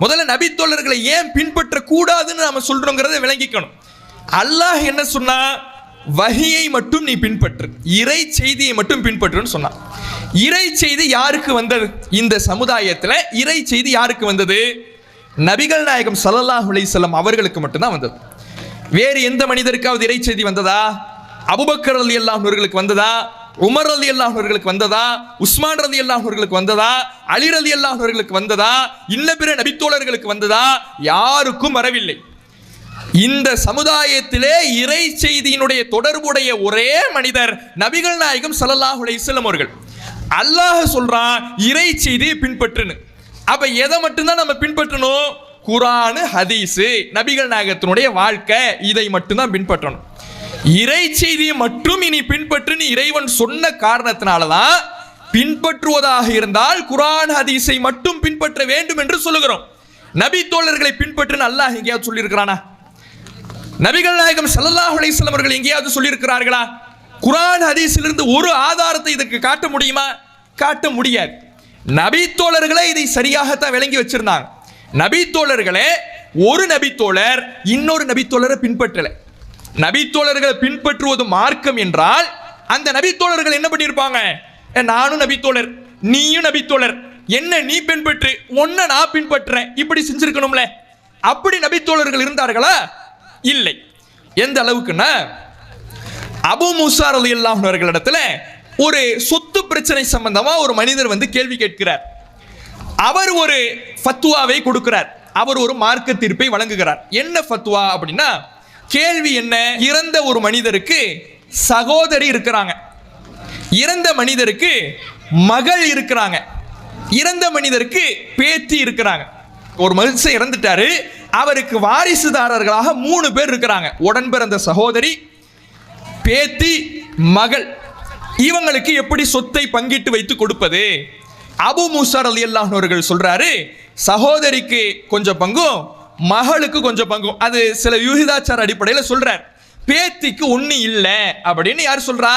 முதல்ல நபி தோழர்களை ஏன் பின்பற்ற கூடாதுன்னு நாம சொல்றோங்கிறத விளங்கிக்கணும். அல்லாஹ் என்ன சொன்னா, வஹியை மட்டும் நீ பின்பற்று, இறை செய்தியை மட்டும் பின்பற்றுன்னு சொன்னான். இறை செய்தி யாருக்கு வந்தது? இந்த சமுதாயத்தில் இறை செய்தி யாருக்கு வந்தது? நபிகள் நாயகம் ஸல்லல்லாஹு அலைஹி வஸல்லம் அவர்களுக்கு மட்டும்தான் வந்தது. வேறு எந்த மனிதருக்காவது இறை செய்தி வந்ததா? அபூபக்கர் ரலியல்லாஹு அன்ஹு அவர்களுக்கு வந்ததா? உமர் ரலியல்லாஹு அன்ஹு அவர்களுக்கு வந்ததா? உஸ்மான் ரலியல்லாஹு அன்ஹு அவர்களுக்கு வந்ததா? அலி ரலியல்லாஹு அன்ஹு அவர்களுக்கு வந்ததா? இன்ன பிற நபித்தோழர்களுக்கு வந்ததா? யாருக்கும் வரவில்லை. இந்த சமுதாயத்திலே இறை செய்தியினுடைய தொடர்புடைய ஒரே மனிதர் நபிகள் நாயகம் ஸல்லல்லாஹு அலைஹி வஸல்லம் அவர்கள். அல்லாஹ் சொல்றான் இறை செய்தியை பின்பற்றுன்னு. அப்ப எதை மட்டும்தான் நம்ம பின்பற்றணும்? குர்ஆன், ஹதீஸ், நபிகள் நாயகத்தினுடைய வாழ்க்கை, இதை மட்டும்தான் பின்பற்றணும். இறை செய்தியை மட்டும் இனி பின்பற்றுன்னு இறைவன் சொன்ன காரணத்தினாலதான் பின்பற்றுவதாக இருந்தால் குர்ஆன் ஹதீஸை மட்டும் பின்பற்ற வேண்டும் என்று சொல்லுகிறோம். நபி தோழர்களை பின்பற்றுன்னு அல்லாஹ் எங்கேயாவது சொல்லியிருக்கிறானா? நபிகள் நாயகம் ஸல்லல்லாஹு அலைஹி வஸல்லம் அவர்கள் எங்கேயாவது சொல்லியிருக்கிறார்களா? குர்ஆன் ஹதீஸிலிருந்து ஒரு ஆதாரத்தை இதற்கு காட்ட முடியுமா? காட்ட முடியாது. நபி தோழர்களே இதை சரியாகத்தான் விளங்கி வச்சிருந்தாங்க. நபி தோழர்களே, ஒரு நபி தோழர் இன்னொரு நபி தோழரை பின்பற்றல. நபி தோழர்களை பின்பற்றுவது மார்க்கம் என்றால் அந்த நபி தோழர்கள் என்ன பண்ணியிருப்பாங்க? நானும் நபி தோழர், நீயும் நபி தோழர், என்ன நீ பின்பற்று, ஒன்ன நான் பின்பற்றுறேன், இப்படி செஞ்சிருக்கணும்ல. அப்படி நபி தோழர்கள் இருந்தார்களா? இல்லை. எந்த அளவுக்குன்னா, அபூ மூஸா ரலியல்லாஹு அன்ஹு அவர்களிடத்துல ஒரு சொத்து பிரச்சனை சம்பந்தமா ஒரு மனிதர் வந்து கேள்வி கேட்கிறார். அவர் ஒரு ஃபத்வாவை கொடுக்கிறார். அவர் ஒரு மார்க்க தீர்ப்பை வழங்குகிறார். என்ன ஃபத்வா அப்படின்னா, கேள்வி என்ன? இறந்த ஒரு மனிதருக்கு சகோதரி இருக்கிறாங்க, இறந்த மனிதருக்கு மகள் இருக்கிறாங்க, இறந்த மனிதருக்கு பேத்தி இருக்கிறாங்க. ஒரு மனுஷன் இறந்துட்டாரு, அவருக்கு வாரிசுதாரர்களாக 3 பேர் இருக்கிறாங்க. உடன் பிறந்த சகோதரி, பேத்தி, மகள். இவங்களுக்கு எப்படி சொத்தை பங்கிட்டு வைத்து கொடுப்பது? அபூ மூஸா ரலியல்லாஹு அன்ஹு அவர்கள் சொல்றாரு, சகோதரிக்கு கொஞ்சம் பங்கும், மகளுக்கு கொஞ்சம் பங்கும். அது சில யூகிதாச்சார அடிப்படையில் சொல்றார். பேத்திக்கு ஒண்ணு இல்லை அப்படின்னு யார் சொல்றா?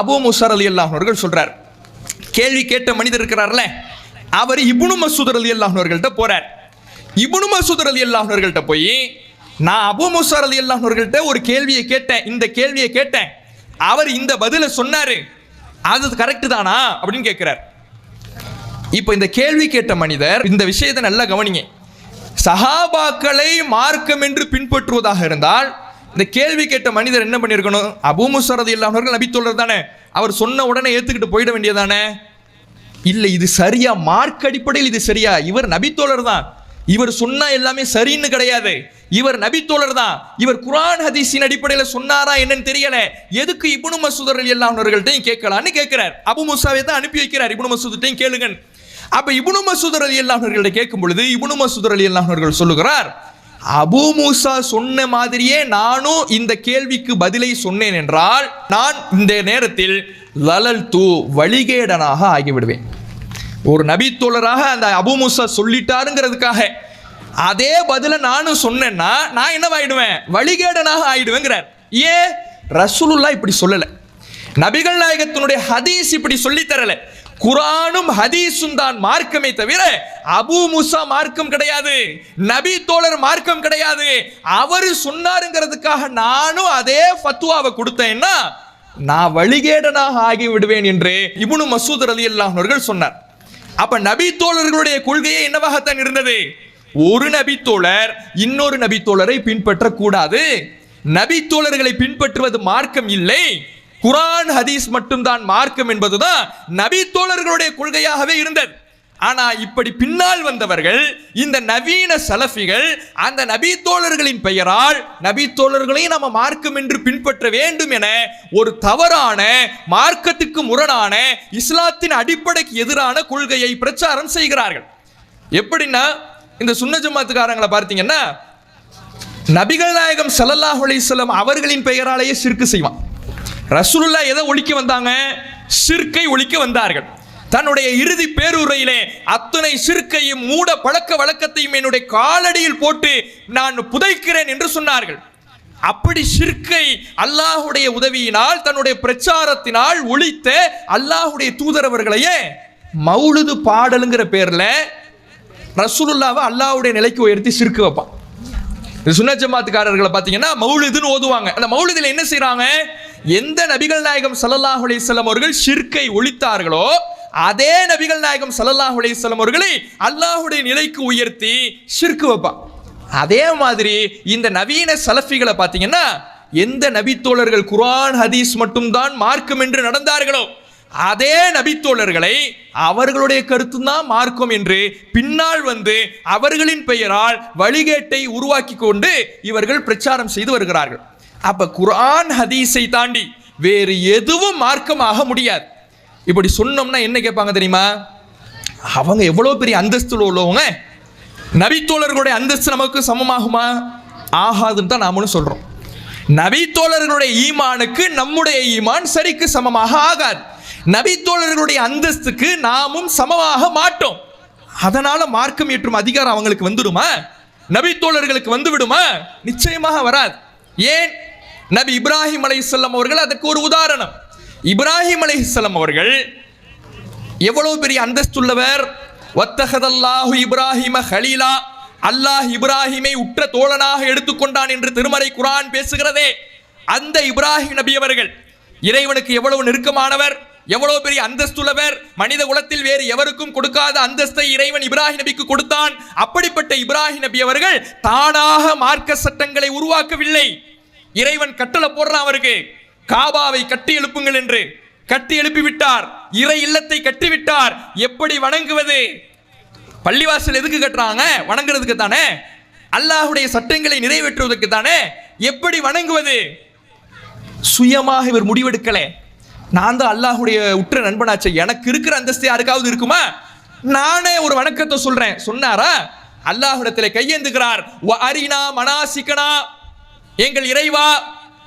அபூ மூஸா ரலியல்லாஹு அன்ஹு அவர்கள் சொல்றார். கேள்வி கேட்ட மனிதர் இருக்கிறார்ல, அவர் இப்னு மஸ்ஊத் ரலியல்லாஹு அன்ஹு அவர்கள்ட்ட போறார். இப்னு மஸ்ஊத் ரலியல்லாஹு அன்ஹு அவர்கள்ட்ட போய், நான் அபூ மூஸா ரலியல்லாஹு அன்ஹு அவர்கள்ட்ட ஒரு கேள்வியை கேட்டேன், இந்த கேள்வியை கேட்டேன், அவர் இந்த பதிலை சொன்னாரு, அது கரெக்ட் தானா அப்படின்னு கேட்கிறார். இப்போ இந்த கேள்வி கேட்ட மனிதர் இந்த விஷயத்தை நல்லா கவனிங்க. சஹாபாக்களை மார்க்கம் என்று பின்பற்றுவதாக இருந்தால் இந்த கேள்வி கேட்ட மனிதர் என்ன பண்ணியிருக்கணும்? அபூ மூஸா ரலியல்லாஹு அன்ஹு அவர்கள் நபி தோழர் தானே, அவர் சொன்ன உடனே ஏத்துக்கிட்டு போயிட வேண்டியதானே? இல்லை, இது சரியா? மார்க் அடிப்படையில் இது சரியா? இவர் நபி தோழர் தான், இவர் சொன்னா எல்லாமே சரின்னு கிடையாது, இவர் நபி தோழர் தான், இவர் குர்ஆன் ஹதீஸின் அடிப்படையில் சொன்னாரா என்னன்னு தெரியல, எதுக்கு இப்னு மஸ்ஊத் ரலியல்லாஹு அன்ஹு அவர்கள்ட்டையும் கேட்கலான்னு கேட்கிறார். அபூ மூஸாவை தான் அனுப்பி வைக்கிறார், இப்னு மஸ்ஊத்டையும் கேளுங்க. அப்ப இப்னு மஸ்ஊத் ரலியல்லாஹு அன்ஹு அவர்கள்ட்ட கேட்கும் பொழுது இப்னு மஸ்ஊத் ரலியல்லாஹு அன்ஹு அவர்கள் சொல்லுகிறார், அபூ மூஸா சொன்ன மாதிரியே நானும் இந்த கேள்விக்கு பதிலை சொன்னேன் என்றால் நான் இந்த நேரத்தில் லலல்து, வழிகேடனாக ஆகிவிடுவேன். ஒரு நபி தோழராக அந்த அபூ மூஸா சொல்லிட்டாருங்கிறதுக்காக அதே பதில நானும் சொன்னேன்னா நான் என்னவாயிடுவேன்? வழிகேடனாக ஆயிடுவேங்கிறார். ஏன்? ரசூலுல்லாஹ் இப்படி சொல்லல, நபிகள் நாயகத்தினுடைய ஹதீஸ் இப்படி சொல்லி தரல. குர்ஆனும் ஹதீஸும் தான் மார்க்கமே தவிர அபூ மூஸா மார்க்கம் கிடையாது, நபி தோழர் மார்க்கம் கிடையாது. அவர் சொன்னாருங்கிறதுக்காக நானும் அதே ஃபத்வாவை கொடுத்தேன்னா நான் வழிகேடனாக ஆகி விடுவேன் என்று இப்னு மஸ்ஊத் ரலியல்லாஹு அன்ஹு அவர்கள் சொன்னார். அப்ப நபி தோழர்களுடைய கொள்கையே என்னவாகத்தான் இருந்தது? ஒரு நபி தோழர் இன்னொரு நபி தோழரை பின்பற்ற கூடாது, நபி தோழர்களை பின்பற்றுவது மார்க்கம் இல்லை, குர்ஆன் ஹதீஸ் மட்டும்தான் மார்க்கம் என்பதுதான் நபி தோழர்களுடைய கொள்கையாகவே இருந்தது. ஆனா இப்படி பின்னால் வந்தவர்கள், இந்த நவீன சலஃபிகள், அந்த நபி தோழர்களின் பெயரால் நபி தோழர்களையும் நம்ம மார்க்கம் என்று பின்பற்ற வேண்டும் என ஒரு தவறான, மார்க்கத்துக்கு முரணான, இஸ்லாத்தின் அடிப்படைக்கு எதிரான கொள்கையை பிரச்சாரம் செய்கிறார்கள். எப்படின்னா, இந்த சுன்ன ஜமாத்துக்காரங்களை பார்த்தீங்கன்னா, நபிகள் நாயகம் ஸல்லல்லாஹு அலைஹி வஸல்லம் அவர்களின் பெயராலேயே ஷிர்க் செய்வான். ரசூலுல்லாஹ் எதை ஒழிக்க வந்தாங்க? ஷிர்க்கை ஒழிக்க வந்தார்கள். தன்னுடைய இறுதி பேருரையிலே அத்தனை ஷிர்க்கையும் மூட பழக்க வழக்கத்தையும் என்னுடைய காலடியில் போட்டு நான் புதைக்கிறேன் என்று சொன்னார்கள். அப்படி ஷிர்க்கை அல்லாஹ்வுடைய உதவியினால், தன்னுடைய பிரச்சாரத்தினால் ஒழித்த அல்லாஹ்வுடைய தூதரவர்களையே மௌலிது பாடலுங்கிற பேர்ல ரசூலுல்லாவை அல்லாஹ்வுடைய நிலைக்கு உயர்த்தி சிறுக்கு வைப்பான். சுன்னத் ஜமாத்துக்காரர்களை பார்த்தீங்கன்னா மௌலிதுன்னு ஓதுவாங்க. அந்த மௌலிதில் என்ன செய்யறாங்க? எந்த நபிகள் நாயகம் ஸல்லல்லாஹு அலைஹி வஸல்லம் அவர்கள் ஷிர்க்கை ஒழித்தார்களோ அதே நபிகள் நாயகம் ஸல்லல்லாஹு அலைஹி வஸல்லம் அவர்களை அல்லாஹ்வுடைய நிலைக்கு உயர்த்தி ஷிர்க்கு வைப்பான். அதே மாதிரி இந்த நவீன சலஃபிகளை பார்த்தீங்கன்னா எந்த நபித்தோழர்கள் குர்ஆன் ஹதீஸ் மட்டும்தான் மார்க்கம் என்று நடந்தார்களோ அதே நபித்தோழர்களை அவர்களுடைய கருத்து தான் மார்க்கம் என்று பின்னால் வந்து அவர்களின் பெயரால் வழிகேட்டை உருவாக்கி கொண்டு இவர்கள் பிரச்சாரம் செய்து வருகிறார்கள். அப்ப குர்ஆன் ஹதீஸை தாண்டி வேறு எதுவும் மார்க்கமாக முடியாது. இப்படி சொன்னோம்னா என்ன கேட்பாங்க தெரியுமா? அவங்க எவ்வளவு பெரிய அந்தஸ்துல உள்ளவங்க, நபித்தோழர்களுடைய அந்தஸ்து நமக்கு சமமாகுமா? ஆகாதுன்னு தான் நாமளும் சொல்றோம். நபித்தோழர்களுடைய ஈமானுக்கு நம்முடைய ஈமான் சரிக்கு சமமாக ஆகாது. நபித்தோழர்களுடைய அந்தஸ்துக்கு நாமும் சமமாக மாட்டோம். அதனால மார்க்கம் ஏற்றும் அதிகாரம் அவங்களுக்கு வந்துடுமா? நபித்தோழர்களுக்கு வந்து விடுமா? நிச்சயமாக வராது. ஏன்? நபி இப்ராஹிம் அலைஹிஸ்ஸலாம் அவர்கள் அதற்கு ஒரு உதாரணம். இப்ராஹிம் அலைஹிஸ்ஸலாம் அவர்கள் எவ்வளவு பெரிய அந்தஸ்துள்ளவர். வத்தஹதல்லாஹு இப்ராஹிம ஹலீலா, அல்லாஹ் இப்ராஹிமை உற்ற தோழனாக எடுத்துக்கொண்டான் என்று திருமறை குர்ஆன் பேசுகிறதே. அந்த இப்ராஹிம் நபி அவர்கள் இறைவனுக்கு எவ்வளவு நெருக்கமானவர், எவ்வளவு பெரிய அந்தஸ்துள்ளவர். மனித குலத்தில் வேறு எவருக்கும் கொடுக்காத அந்தஸ்தை இறைவன் இப்ராஹிம் நபிக்கு கொடுத்தான். அப்படிப்பட்ட இப்ராஹிம் நபி அவர்கள் தானாக மார்க்க சட்டங்களை உருவாக்கவில்லை. இறைவன் கட்டளை போடுறான் அவருக்கு, காபாவை கட்டி எழுப்புங்கள் என்று. கட்டி எழுப்பி விட்டார். இறை இல்லத்தை கட்டிவிட்டார். எப்படி வணங்குவது? பள்ளிவாசல் எதுக்கு கட்டுறாங்க? வணங்குறதுக்கு தானே, அல்லாஹ்வுடைய சட்டங்களை நிறைவேற்றுவதற்கு தானே. எப்படி வணங்குவது? சுயமாக இவர் முடிவெடுக்கல. நான் தான் அல்லாஹ்வுடைய உற்ற நண்பனாச்சு, எனக்கு இருக்கிற அந்தஸ்து யாருக்காவது இருக்குமா? நானே ஒரு வணக்கத்தை சொல்றேன் சொன்னாரா? அல்லாஹ்விடத்தில் கையேந்துகிறார். அரினா மனாசிக்கனா, எங்கள் இறைவா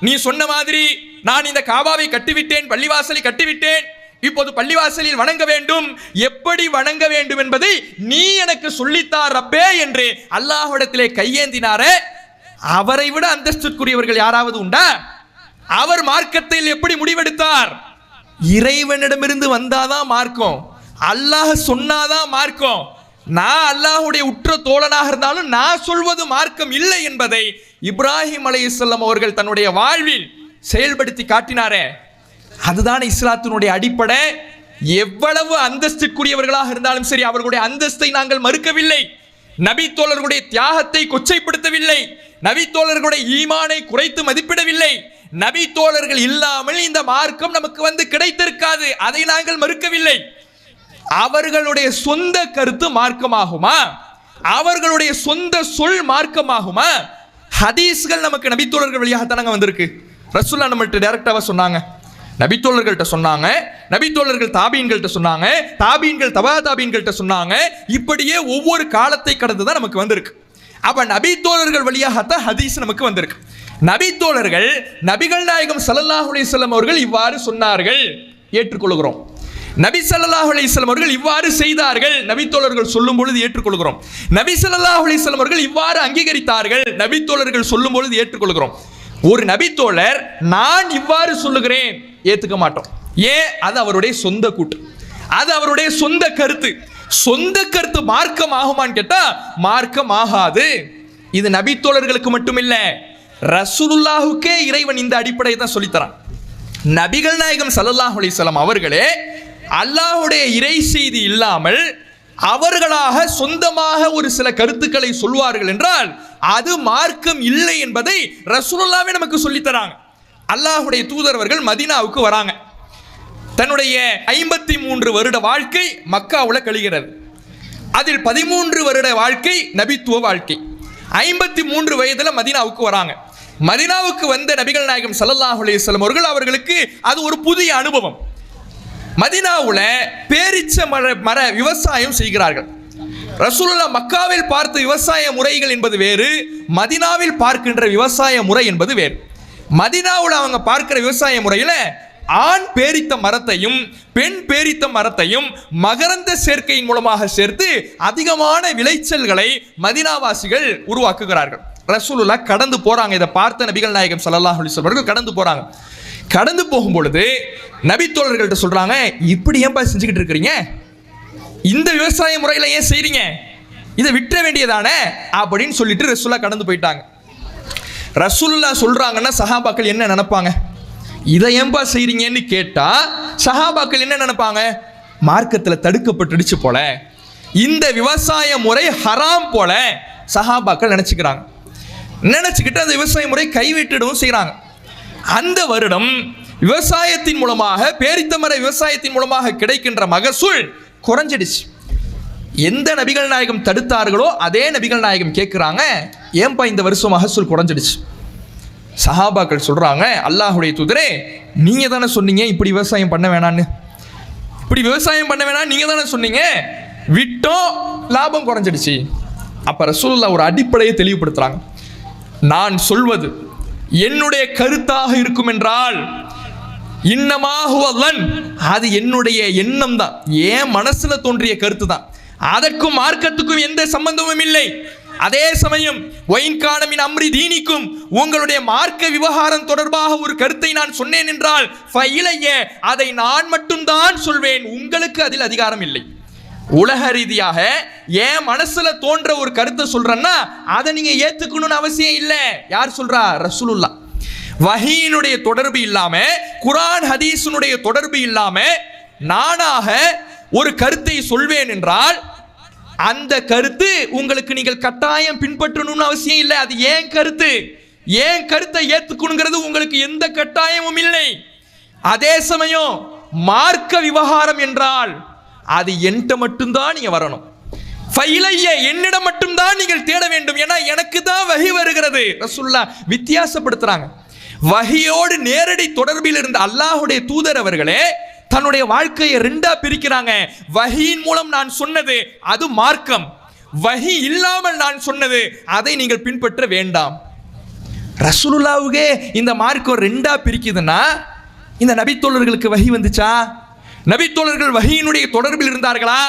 நீ சொன்ன மாதிரி நான் இந்த காபாவை கட்டிவிட்டேன், பள்ளிவாசலை கட்டிவிட்டேன், இப்போது பள்ளிவாசலில் வணங்க வேண்டும். எப்படி வணங்க வேண்டும் என்பதை நீ எனக்கு சொல்லித்தார் ரப்பே என்று அல்லாஹ்விடத்திலே கையேந்தினாரே. அவரை விட அந்தஸ்துக்குரியவர்கள் யாராவது உண்டா? அவர் மார்க்கத்தில் எப்படி முடிவெடுத்தார்? இறைவனிடமிருந்து வந்தாதான் மார்க்கம், அல்லாஹ் சொன்னாதான் மார்க்கம். நான் அல்லாஹ்வுடைய உற்ற தோழனாக இருந்தாலும் நான் சொல்வது மார்க்கம் இல்லை என்பதை இப்ராஹிம் அலைஹிஸ்ஸலாம் அவர்கள் தன்னுடைய வாழ்வில் செயல்படுத்தி காட்டினாரே. அதுதான் இஸ்லாத்தினுடைய அடிப்படை. எவ்வளவு அந்தஸ்துக்குரியவர்களாக இருந்தாலும் சரி, அவர்களுடைய அந்தஸ்தை நாங்கள் மறுக்கவில்லை. நபித்தோழர்களுடைய தியாகத்தை கொச்சைப்படுத்தவில்லை. நபித்தோழர்களுடைய ஈமானை குறைத்து மதிப்பிடவில்லை. நபித்தோழர்கள் இல்லாமல் இந்த மார்க்கம் நமக்கு வந்து கிடைத்திருக்காது, அதை நாங்கள் மறுக்கவில்லை. அவர்களுடைய சொந்த கருத்து மார்க்கமாகுமா? அவர்களுடைய சொந்த சொல் மார்க்கமாகுமா? ஹதீஸ்கள் நமக்கு நபித்தோழர்கள் வழியாகத்தானங்க வந்திருக்கு. ரசூலுல்லாஹ் நம்மள்ட்ட டைரக்டாவா சொன்னாங்க, நபித்தோழர்கள்ட்ட சொன்னாங்க, நபித்தோழர்கள் தாபீன்கள்ட்ட சொன்னாங்க, தாபீன்கள் தபா தாபீன்கள்ட்ட சொன்னாங்க. இப்படியே ஒவ்வொரு காலத்தை கடந்து தான் நமக்கு வந்திருக்கு. அப்ப நபித்தோழர்கள் வழியாகத்தான் ஹதீஸ் நமக்கு வந்திருக்கு. நபித்தோழர்கள் நபிகள் நாயகம் ஸல்லல்லாஹு அலைஹி வஸல்லம் அவர்கள் இவ்வாறு சொன்னார்கள், ஏற்றுக்கொள்கிறோம். நபி ஸல்லல்லாஹு அலைஹி வஸல்லம் அவர்கள் இவ்வாறு செய்தார்கள், நபித்தோழர்கள் சொல்லும் பொழுது ஏற்றுக்கொள்கிறோம். நபி ஸல்லல்லாஹு அலைஹி வஸல்லம் அவர்கள் இவ்வாறு அங்கீகரித்தார்கள், நபித்தோழர்கள் சொல்லும் பொழுது ஏற்றுக்கொள்கிறோம். ஒரு நபித்தோழர் நான் இவ்வாறு சொல்லுகிறேன் ஏத்துக்க மாட்டோம். ஏன்? அது அவருடைய சொந்த கூட்டு, அது அவருடைய சொந்த கருத்து. சொந்த கருத்து மார்க்கம் ஆகுமான்னு கேட்டா மார்க்கம் ஆகாது. இது நபித்தோழர்களுக்கு மட்டுமில்ல, ரசூலுல்லாஹுக்கே இறைவன் இந்த அடிப்படையை தான் சொல்லித்தரான். நபிகள் நாயகம் ஸல்லல்லாஹு அலைஹி வஸல்லம் அவர்களே அல்லாஹ்வுடைய இறை செய்தி இல்லாமல் அவர்களாக சொந்தமாக ஒரு சில கருத்துக்களை சொல்வார்கள் என்றால் அது மார்க்கம் இல்லை என்பதை ரசூலுல்லாஹ்வே நமக்கு சொல்லித்தராங்க. அல்லாஹ்வுடைய தூதரவர்கள் மதீனாவுக்கு வராங்க. தன்னுடைய 53 வருட வாழ்க்கை மக்காவுல கழிகிறது. அதில் 13 வருட வாழ்க்கை நபித்துவ வாழ்க்கை. 53 வயதுல மதீனாவுக்கு வராங்க. மதீனாவுக்கு வந்த நபிகள் நாயகம் ஸல்லல்லாஹு அலைஹி வஸல்லம் அவர்கள் அவர்களுக்கு அது ஒரு புதிய அனுபவம். மதீனாவுல பேரிச்ச மர விவசாயம் செய்கிறார்கள். ரசூலுல்லாஹ் மக்காவில் பார்த்த விவசாய முறைகள் என்பது வேறு, மதீனாவில் பார்க்கின்ற விவசாய முறை என்பது வேறு. மதீனாவுல அவங்க பார்க்கிற விவசாய முறையில ஆண் பேரித்த மரத்தையும் பெண் பேரித்த மரத்தையும் மகரந்த சேர்க்கையின் மூலமாக சேர்த்து அதிகமான விளைச்சல்களை மதீனாவாசிகள் உருவாக்குகிறார்கள். ரசூலுல்லாஹ் கடந்து போறாங்க. இதை பார்த்த நபிகள் நாயகம் ஸல்லல்லாஹு அலைஹி வஸல்லம் அவர்கள் கடந்து போறாங்க. கடந்து போகும் பொழுது நபித்தோழர்கள்ட்ட சொல்றாங்க, இப்படி ஏன்பா செஞ்சுக்கிட்டு இருக்கிறீங்க? இந்த விவசாய முறையில ஏன் செய்றீங்க? இதை விட்டுற வேண்டியதானே அப்படின்னு சொல்லிட்டு ரசூலுல்லாஹ் கடந்து போயிட்டாங்க. ரசூலுல்லாஹ் சொல்றாங்கன்னா சஹாபாக்கள் என்ன நினைப்பாங்க? இதை ஏன்பா செய்றீங்கன்னு கேட்டா சஹாபாக்கள் என்ன நினைப்பாங்க? மார்க்கத்தில் தடுக்கப்பட்டுடுச்சு போல, இந்த விவசாய முறை ஹராம் போல சஹாபாக்கள் நினைச்சுக்கிறாங்க. நினைச்சுக்கிட்டு அந்த விவசாய முறை கைவிட்டுடவும் செய்கிறாங்க. அந்த வருடம் விவசாயத்தின் மூலமாக, பேரித்தமர விவசாயத்தின் மூலமாக கிடைக்கின்ற மகசூல் குறைஞ்சிடுச்சு. எந்த நபிகள் நாயகம் தடுத்தார்களோ அதே நபிகள் நாயகம் கேட்குறாங்க, ஏன்பா இந்த வருஷம் மகசூல் குறைஞ்சிடுச்சு? சஹாபாக்கள் சொல்கிறாங்க, அல்லாஹுடைய தூதரே, நீங்கள் தானே சொன்னீங்க இப்படி விவசாயம் பண்ண வேணான்னு, இப்படி விவசாயம் பண்ண வேணாம் நீங்கள் தானே சொன்னீங்க, விட்டோம் லாபம் குறைஞ்சிடுச்சு. அப்போ ரசூலுல்லாஹ் ஒரு அடிப்படையை தெளிவுபடுத்துகிறாங்க. நான் சொல்வது என்னுடைய கருத்தாக இருக்கும் என்றால் இன்னமாகுவல்லன், அது என்னுடைய எண்ணம் தான், ஏன் மனசுல தோன்றிய கருத்து தான், அதற்கும் மார்க்கத்துக்கும் எந்த சம்பந்தமும் இல்லை. அதே சமயம் ஒயின்கானமின் அம்ரி தீனிக்கும், உங்களுடைய மார்க்க விவகாரம் தொடர்பாக ஒரு கருத்தை நான் சொன்னேன் என்றால் அதை நான் மட்டும்தான் சொல்வேன், உங்களுக்கு அதில் அதிகாரம் இல்லை. உலக ரீதியாக ஏன் மனசுல தோன்ற ஒரு கருத்தை சொல்றேன்னா அதை நீங்க ஏத்துக்கணும்னு அவசியம் இல்லை. யார் சொல்றா? ரசூலுல்லாஹ். வஹீனுடைய தொடர்பு இல்லாம, குர்ஆன் ஹதீஸினுடைய தொடர்பு இல்லாம நானாக ஒரு கருத்தை சொல்வேன் என்றால் அந்த கருத்து உங்களுக்கு நீங்கள் கட்டாயம் பின்பற்றணும்னு அவசியம் இல்லை. அது ஏன் கருத்து, ஏன் கருத்தை ஏத்துக்கணுங்கிறது உங்களுக்கு எந்த கட்டாயமும் இல்லை. அதே சமயம் மார்க்க விவகாரம் என்றால் அது என்கிட்ட மட்டும்தான் நீங்க வரணும், என்னிடம் மட்டும்தான் நீங்கள் தேட வேண்டும், ஏன்னா எனக்கு தான் வஹி வருகிறது. ரசூலுல்லாஹ் வித்தியாசப்படுத்துறாங்க. வஹியோடு நேரடி தொடர்பில் இருந்த அல்லாஹ்வுடைய தூதர் அவர்களே தன்னுடைய வாழ்க்கையை ரெண்டா பிரிக்கிறாங்க. வஹியின் மூலம் நான் சொன்னது அது மார்க்கம், வஹி இல்லாமல் நான் சொன்னது அதை நீங்கள் பின்பற்ற வேண்டாம். ரசூலுல்லாஹ்வுக்கே இந்த மார்க்கம் ரெண்டா பிரிக்குதுன்னா இந்த நபித்தோழர்களுக்கு வஹி வந்துச்சா? நபித்தோழர்கள் வஹியினுடைய தொடர்பில் இருந்தார்களா?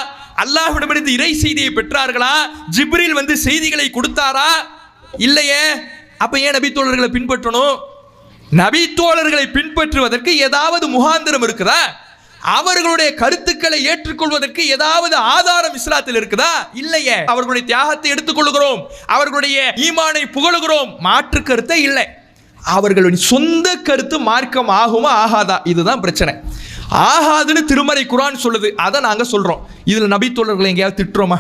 அல்லாஹ்விடமிருந்து இறை செய்தியை பெற்றார்களா? ஜிப்ரீல் வந்து செய்திகளை கொடுத்தாரா? இல்லையே. அப்ப ஏன் நபித்தோழர்களை பின்பற்றணும்? நபித்தோழர்களை பின்பற்றுவதற்கு ஏதாவது முகாந்திரம் இருக்குதா? அவர்களுடைய கருத்துக்களை ஏற்றுக்கொள்வதற்கு ஏதாவது ஆதாரம் இஸ்லாத்தில் இருக்குதா? இல்லையே. அவர்களுடைய தியாகத்தை எடுத்துக்கொள்கிறோம், அவர்களுடைய ஈமானை புகழுகிறோம், மாற்று கருத்தை இல்லை. அவர்களுடைய சொந்த கருத்து மார்க்கம் ஆகுமா ஆகாதா? இதுதான் பிரச்சனை. ஆகாதுன்னு திருமறை குர்ஆன் சொல்லுது, அதை நாங்க சொல்றோம். இதுல நபித்தோழர்களை எங்கேயாவது திட்டுறோமா?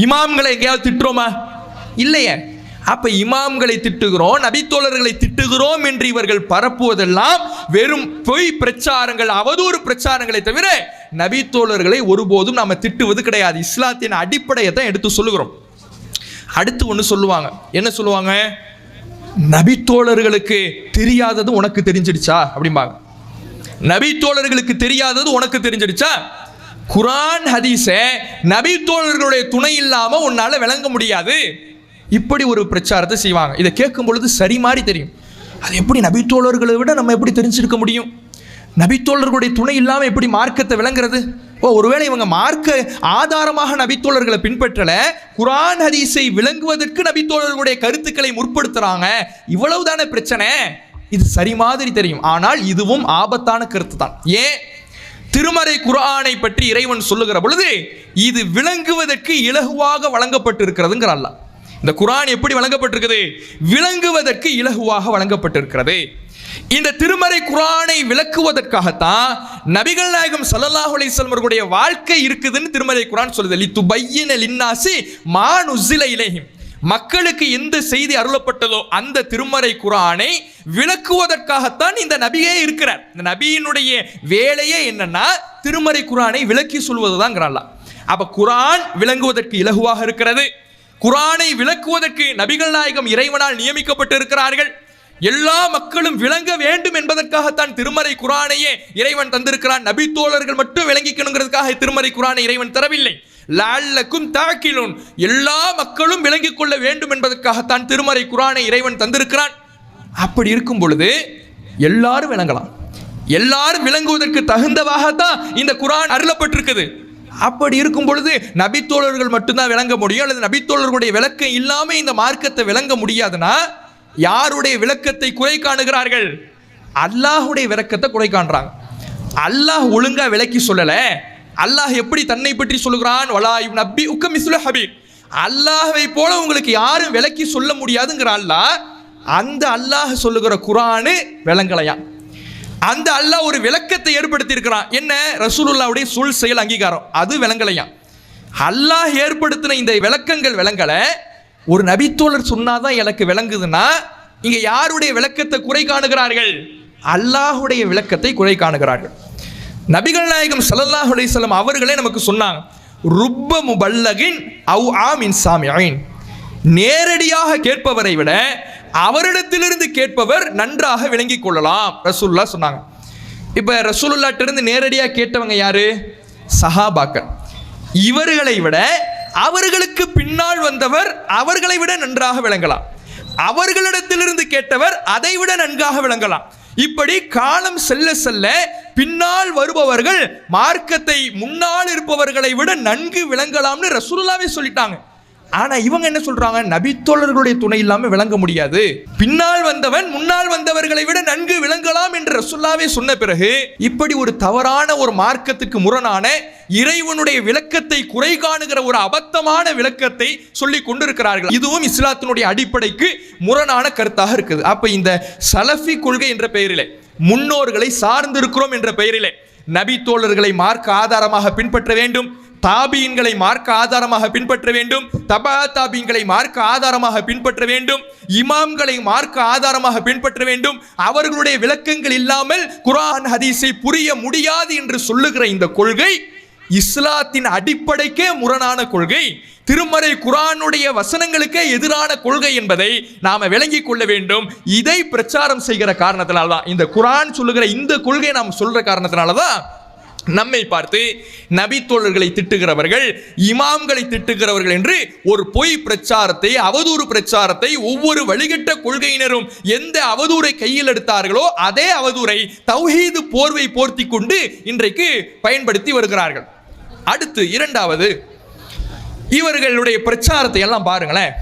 இமாம்களை எங்கேயாவது திட்டுறோமா? இல்லையே. அப்ப இமாம்களை திட்டுகிறோம், நபித்தோழர்களை திட்டுகிறோம் என்று இவர்கள் பரப்புவதெல்லாம் வெறும் பொய் பிரச்சாரங்கள், அவதூறு பிரச்சாரங்களை தவிர நபித்தோழர்களை ஒருபோதும் நாம திட்டுவது கிடையாது. இஸ்லாத்தின் அடிப்படையை தான் எடுத்து சொல்லுகிறோம். அடுத்து ஒன்று சொல்லுவாங்க. என்ன சொல்லுவாங்க? நபித்தோழர்களுக்கு தெரியாதது உனக்கு தெரிஞ்சிடுச்சா அப்படிம்பாங்க. நபித்தோழர்களுக்கு தெரியாதது உனக்கு தெரிஞ்சிடுச்சா? குர்ஆன் ஹதீஸை நபித்தோழர்களுடைய துணை இல்லாம உன்னால விளங்க முடியாது. இப்படி ஒரு பிரச்சாரத்தை செய்வாங்க. இதை கேட்கும் பொழுது சரி மாதிரி தெரியும். அது எப்படி நபித்தோழர்களை விட நம்ம எப்படி தெரிஞ்சிருக்க முடியும்? நபித்தோழர்களுடைய துணை இல்லாமல் எப்படி மார்க்கத்தை விளங்குறது? ஒருவேளை இவங்க மார்க்க ஆதாரமாக நபித்தோழர்களை பின்பற்றல, குர்ஆன் ஹதீஸை விளங்குவதற்கு நபித்தோழர்களுடைய கருத்துக்களை முற்படுத்துறாங்க, இவ்வளவுதானே பிரச்சனை. இது சரி மாதிரி தெரியும், ஆனால் இதுவும் ஆபத்தான கருத்து தான். ஏன்? திருமறை குர்ஆனை பற்றி இறைவன் சொல்லுகிற பொழுது இது விளங்குவதற்கு இலகுவாக வழங்கப்பட்டிருக்கிறதுங்கிற அல்லாஹ். இந்த குர்ஆன் எப்படி வழங்கப்பட்டிருக்கிறது? விளங்குவதற்கு இலகுவாக வழங்கப்பட்டிருக்கிறது. இந்த திருமறை குர்ஆனை விளக்குவதற்காகத்தான் நபிகள் நாயகம் ஸல்லல்லாஹு அலைஹி வஸல்லம் அவர்களுடைய வாழ்க்கை இருக்குதுன்னு திருமறை குர்ஆன் சொல்லுது. லிதுபய்யின லின்னாஸி மா நுஸில இலைஹிம், மக்களுக்கு எந்த செய்தி அருளப்பட்டதோ அந்த திருமறை குர்ஆனை விளக்குவதற்காகத்தான் இந்த நபியே இருக்கிறார். இந்த நபியினுடைய வேலையே என்னன்னா திருமறை குர்ஆனை விளக்கி சொல்வதுதான். அப்ப குர்ஆன் விளங்குவதற்கு இலகுவாக இருக்கிறது. குர்ஆனை விளக்குவதற்கு நபிகள் நாயகம் இறைவனால் நியமிக்கப்பட்டு இருக்கிறார்கள். எல்லா மக்களும் விளங்க வேண்டும் என்பதற்காகத்தான் திருமறை குர்ஆனையே இறைவன் தந்திருக்கிறான். நபி தோழர்கள் மட்டும் விளங்கிக்கணுங்கிறதுக்காக திருமறை குர்ஆனை இறைவன் தரவில்லை. லஅல்லக்கும் தஅகிலூன், எல்லா மக்களும் விளங்கிக் கொள்ள வேண்டும் என்பதற்காகத்தான் திருமறை குர்ஆனை இறைவன் தந்திருக்கிறான். அப்படி இருக்கும் பொழுது எல்லாரும் விளங்கலாம், எல்லாரும் விளங்குவதற்கு தகுந்தவாகத்தான் இந்த குர்ஆன் அருளப்பட்டிருக்குது. அப்படி இருக்கும் பொழுது நபித்தோழர்கள் மட்டும்தான் விளங்க முடியும், அல்லது நபித்தோழர்களுடைய விளக்கம் இல்லாம இந்த மார்க்கத்தை விளங்க முடியாதுன்னா யாருடைய விளக்கத்தை குறை காணுகிறார்கள்? அல்லாஹுடைய விளக்கத்தை குறை காண்றாங்க. அல்லாஹ் ஒழுங்கா விளக்கி சொல்லல. அல்லாஹ் எப்படி தன்னை பற்றி சொல்லுகிறான்? வலா யுனப்பிஉக மிஸ்லு ஹபீர், அல்லாஹ்வை போல உங்களுக்கு யாரும் விளக்கி சொல்ல முடியாதுங்கிற அல்லாஹ், அந்த அல்லாஹ் சொல்லுகிற குர்ஆன் விளங்கலையா? அந்த அல்லாஹ் ஒரு விளக்கத்தை ஏற்படுத்தி இருக்கிறான். என்ன? ரசூலுல்லாஹ்வுடைய சொல் செயல் அங்கீகாரம், அது விளங்கலையா? அல்லாஹ் ஏற்படுத்தின இந்த விளக்கங்கள் விளங்கல, ஒரு நபித்தோழர் சொன்னாதான் எனக்கு விளங்குதுன்னா இங்க யாருடைய விளக்கத்தை குறை காணுகிறார்கள்? அல்லாஹ்வுடைய விளக்கத்தை குறை காணுகிறார்கள். நபிகள் நாயகம் ஸல்லல்லாஹு அலைஹி வஸல்லம் அவர்களே நமக்கு சொன்னாங்க, ருப்ப முபல்லகின் அவ் ஆமின் சாமியின், நேரடியாக கேட்பவரை விட அவரிடத்திலிருந்து கேட்பவர் நன்றாக விளங்கிக் கொள்ளலாம் ரசூலுல்லாஹ் சொன்னாங்க. இப்ப ரசூலுல்லாஹ்ட்ட இருந்து நேரடியாக கேட்டவங்க யாரு? சஹாபாக்கள். இவர்களை விட அவர்களுக்கு பின்னால் வந்தவர் அவர்களை விட நன்றாக விளங்கலாம், அவர்களிடத்திலிருந்து கேட்டவர் அதை விட நன்றாக விளங்கலாம். இப்படி காலம் செல்ல செல்ல பின்னால் வருபவர்கள் மார்க்கத்தை முன்னால் இருப்பவர்களை விட நன்கு விளங்கலாம்னு ரசூலுல்லாஹ்வே சொல்லிட்டாங்க. ஆனா இவங்க என்ன சொல்றாங்க? நபித்தோழர்களுடைய துணை இல்லாம விளங்க முடியாது, பின்னால் வந்தவன் முன்னால் வந்தவர்களை விட நன்கு விளங்கலாம் என்று ரசூலுல்லாஹ்வே சொன்ன பிறகு இப்படி ஒரு தவறான ஒரு மார்க்கத்துக்கு முரணான இறைவனுடைய விளக்கத்தை குறை காணுகிற ஒரு அபத்தமான விளக்கத்தை சொல்லி கொண்டிருக்கிறார்கள். இதுவும் இஸ்லாத்தினுடைய அடிப்படைக்கு முரணான கருத்தாக இருக்குது. அப்ப இந்த சலஃபி கொள்கை என்ற பெயரிலே, முன்னோர்களை சார்ந்திருக்கிறோம் என்ற பெயரிலே நபித்தோழர்களை மார்க்க ஆதாரமாக பின்பற்ற வேண்டும், தாபீன்களை மார்க்க ஆதாரமாக பின்பற்ற வேண்டும், தபா தாபீன்களை மார்க்க ஆதாரமாக பின்பற்ற வேண்டும், இமாம்களை மார்க்க ஆதாரமாக பின்பற்ற வேண்டும், அவர்களுடைய விளக்கங்கள் இல்லாமல் குர்ஆன் ஹதீஸை புரிய முடியாது என்று சொல்லுகிற இந்த கொள்கை இஸ்லாத்தின் அடிப்படைக்கே முரணான கொள்கை, திருமறை குர்ஆனுடைய வசனங்களுக்கே எதிரான கொள்கை என்பதை நாம விளங்கிக் கொள்ள வேண்டும். இதை பிரச்சாரம் செய்கிற காரணத்தினால்தான், இந்த குர்ஆன் சொல்லுகிற இந்த கொள்கையை நாம் சொல்ற காரணத்தினாலதான் நம்மை பார்த்து நபித்தோழர்களை திட்டுகிறவர்கள், இமாம்களை திட்டுகிறவர்கள் என்று ஒரு பொய் பிரச்சாரத்தை, அவதூறு பிரச்சாரத்தை ஒவ்வொரு வழிகட்ட கொள்கையினரும் எந்த அவதூறை கையில் எடுத்தார்களோ அதே அவதூறை தௌஹீது போர்வை போர்த்தி கொண்டு இன்றைக்கு பயன்படுத்தி வருகிறார்கள். அடுத்து இரண்டாவது, இவர்களுடைய பிரச்சாரத்தை எல்லாம் பாருங்களேன்,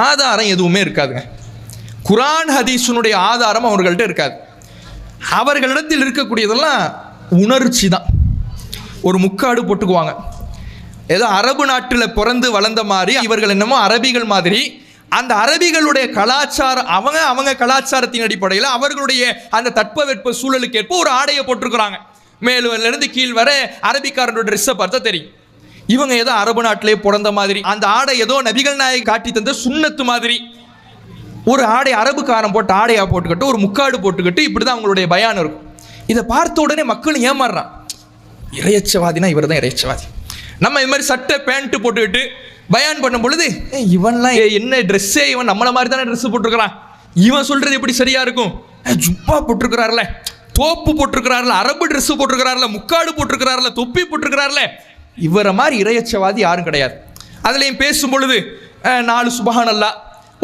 ஆதாரம் எதுவுமே இருக்காதுங்க. குர்ஆன் ஹதீஸுடைய ஆதாரம் அவர்கள்ட்ட இருக்காது. அவர்களிடத்தில் இருக்கக்கூடியதெல்லாம் உணர்ச்சி தான். ஒரு முக்காடு போட்டுக்குவாங்க, ஏதோ அரபு நாட்டில் பிறந்து வளர்ந்த மாதிரி இவர்கள் என்னமோ அரபிகள் மாதிரி, அந்த அரபிகளுடைய கலாச்சாரம் அவங்க கலாச்சாரத்தின் அடிப்படையில் அவர்களுடைய அந்த தட்பவெட்ப சூழலுக்கு ஏற்ப ஒரு ஆடையை போட்டிருக்கிறாங்க. மேலிருந்து கீழ் வர அரபிக்காரனோட ட்ரெஸ்ஸை பார்த்தா தெரியும் இவங்க ஏதோ அரபு நாட்டிலே பிறந்த மாதிரி. அந்த ஆடை ஏதோ நபிகள் நாயகம் காட்டி தந்த சுன்னத்து மாதிரி ஒரு ஆடை அரபுக்காரன் போட்ட ஆடையா போட்டுக்கிட்டு ஒரு முக்காடு போட்டுக்கிட்டு இப்படிதான் அவங்களுடைய பயான் இருக்கும். இதை பார்த்த உடனே மக்கள் ஏமாறுறான், இறையச்சவாதினா இவர் தான் இறையச்சவாதி. நம்ம இது மாதிரி சட்டை பேண்ட்டு போட்டுக்கிட்டு பயான் பண்ணும் பொழுது இவன்லாம் என்ன ட்ரெஸ்ஸே, இவன் நம்மளை மாதிரி தானே ட்ரெஸ் போட்டிருக்கிறான், இவன் சொல்றது எப்படி சரியா இருக்கும், ஜுப்பா போட்டிருக்கிறார்ல, தோப்பு போட்டிருக்கிறார்ல, அரபு ட்ரெஸ் போட்டிருக்கிறார்ல, முக்காடு போட்டிருக்கிறார்ல, தொப்பி போட்டிருக்கிறார்ல, இவரை மாதிரி இறையச்சவாதி யாரும் கிடையாது. அதுலேயும் பேசும் பொழுது 4 சுப்ஹானல்லாஹ்,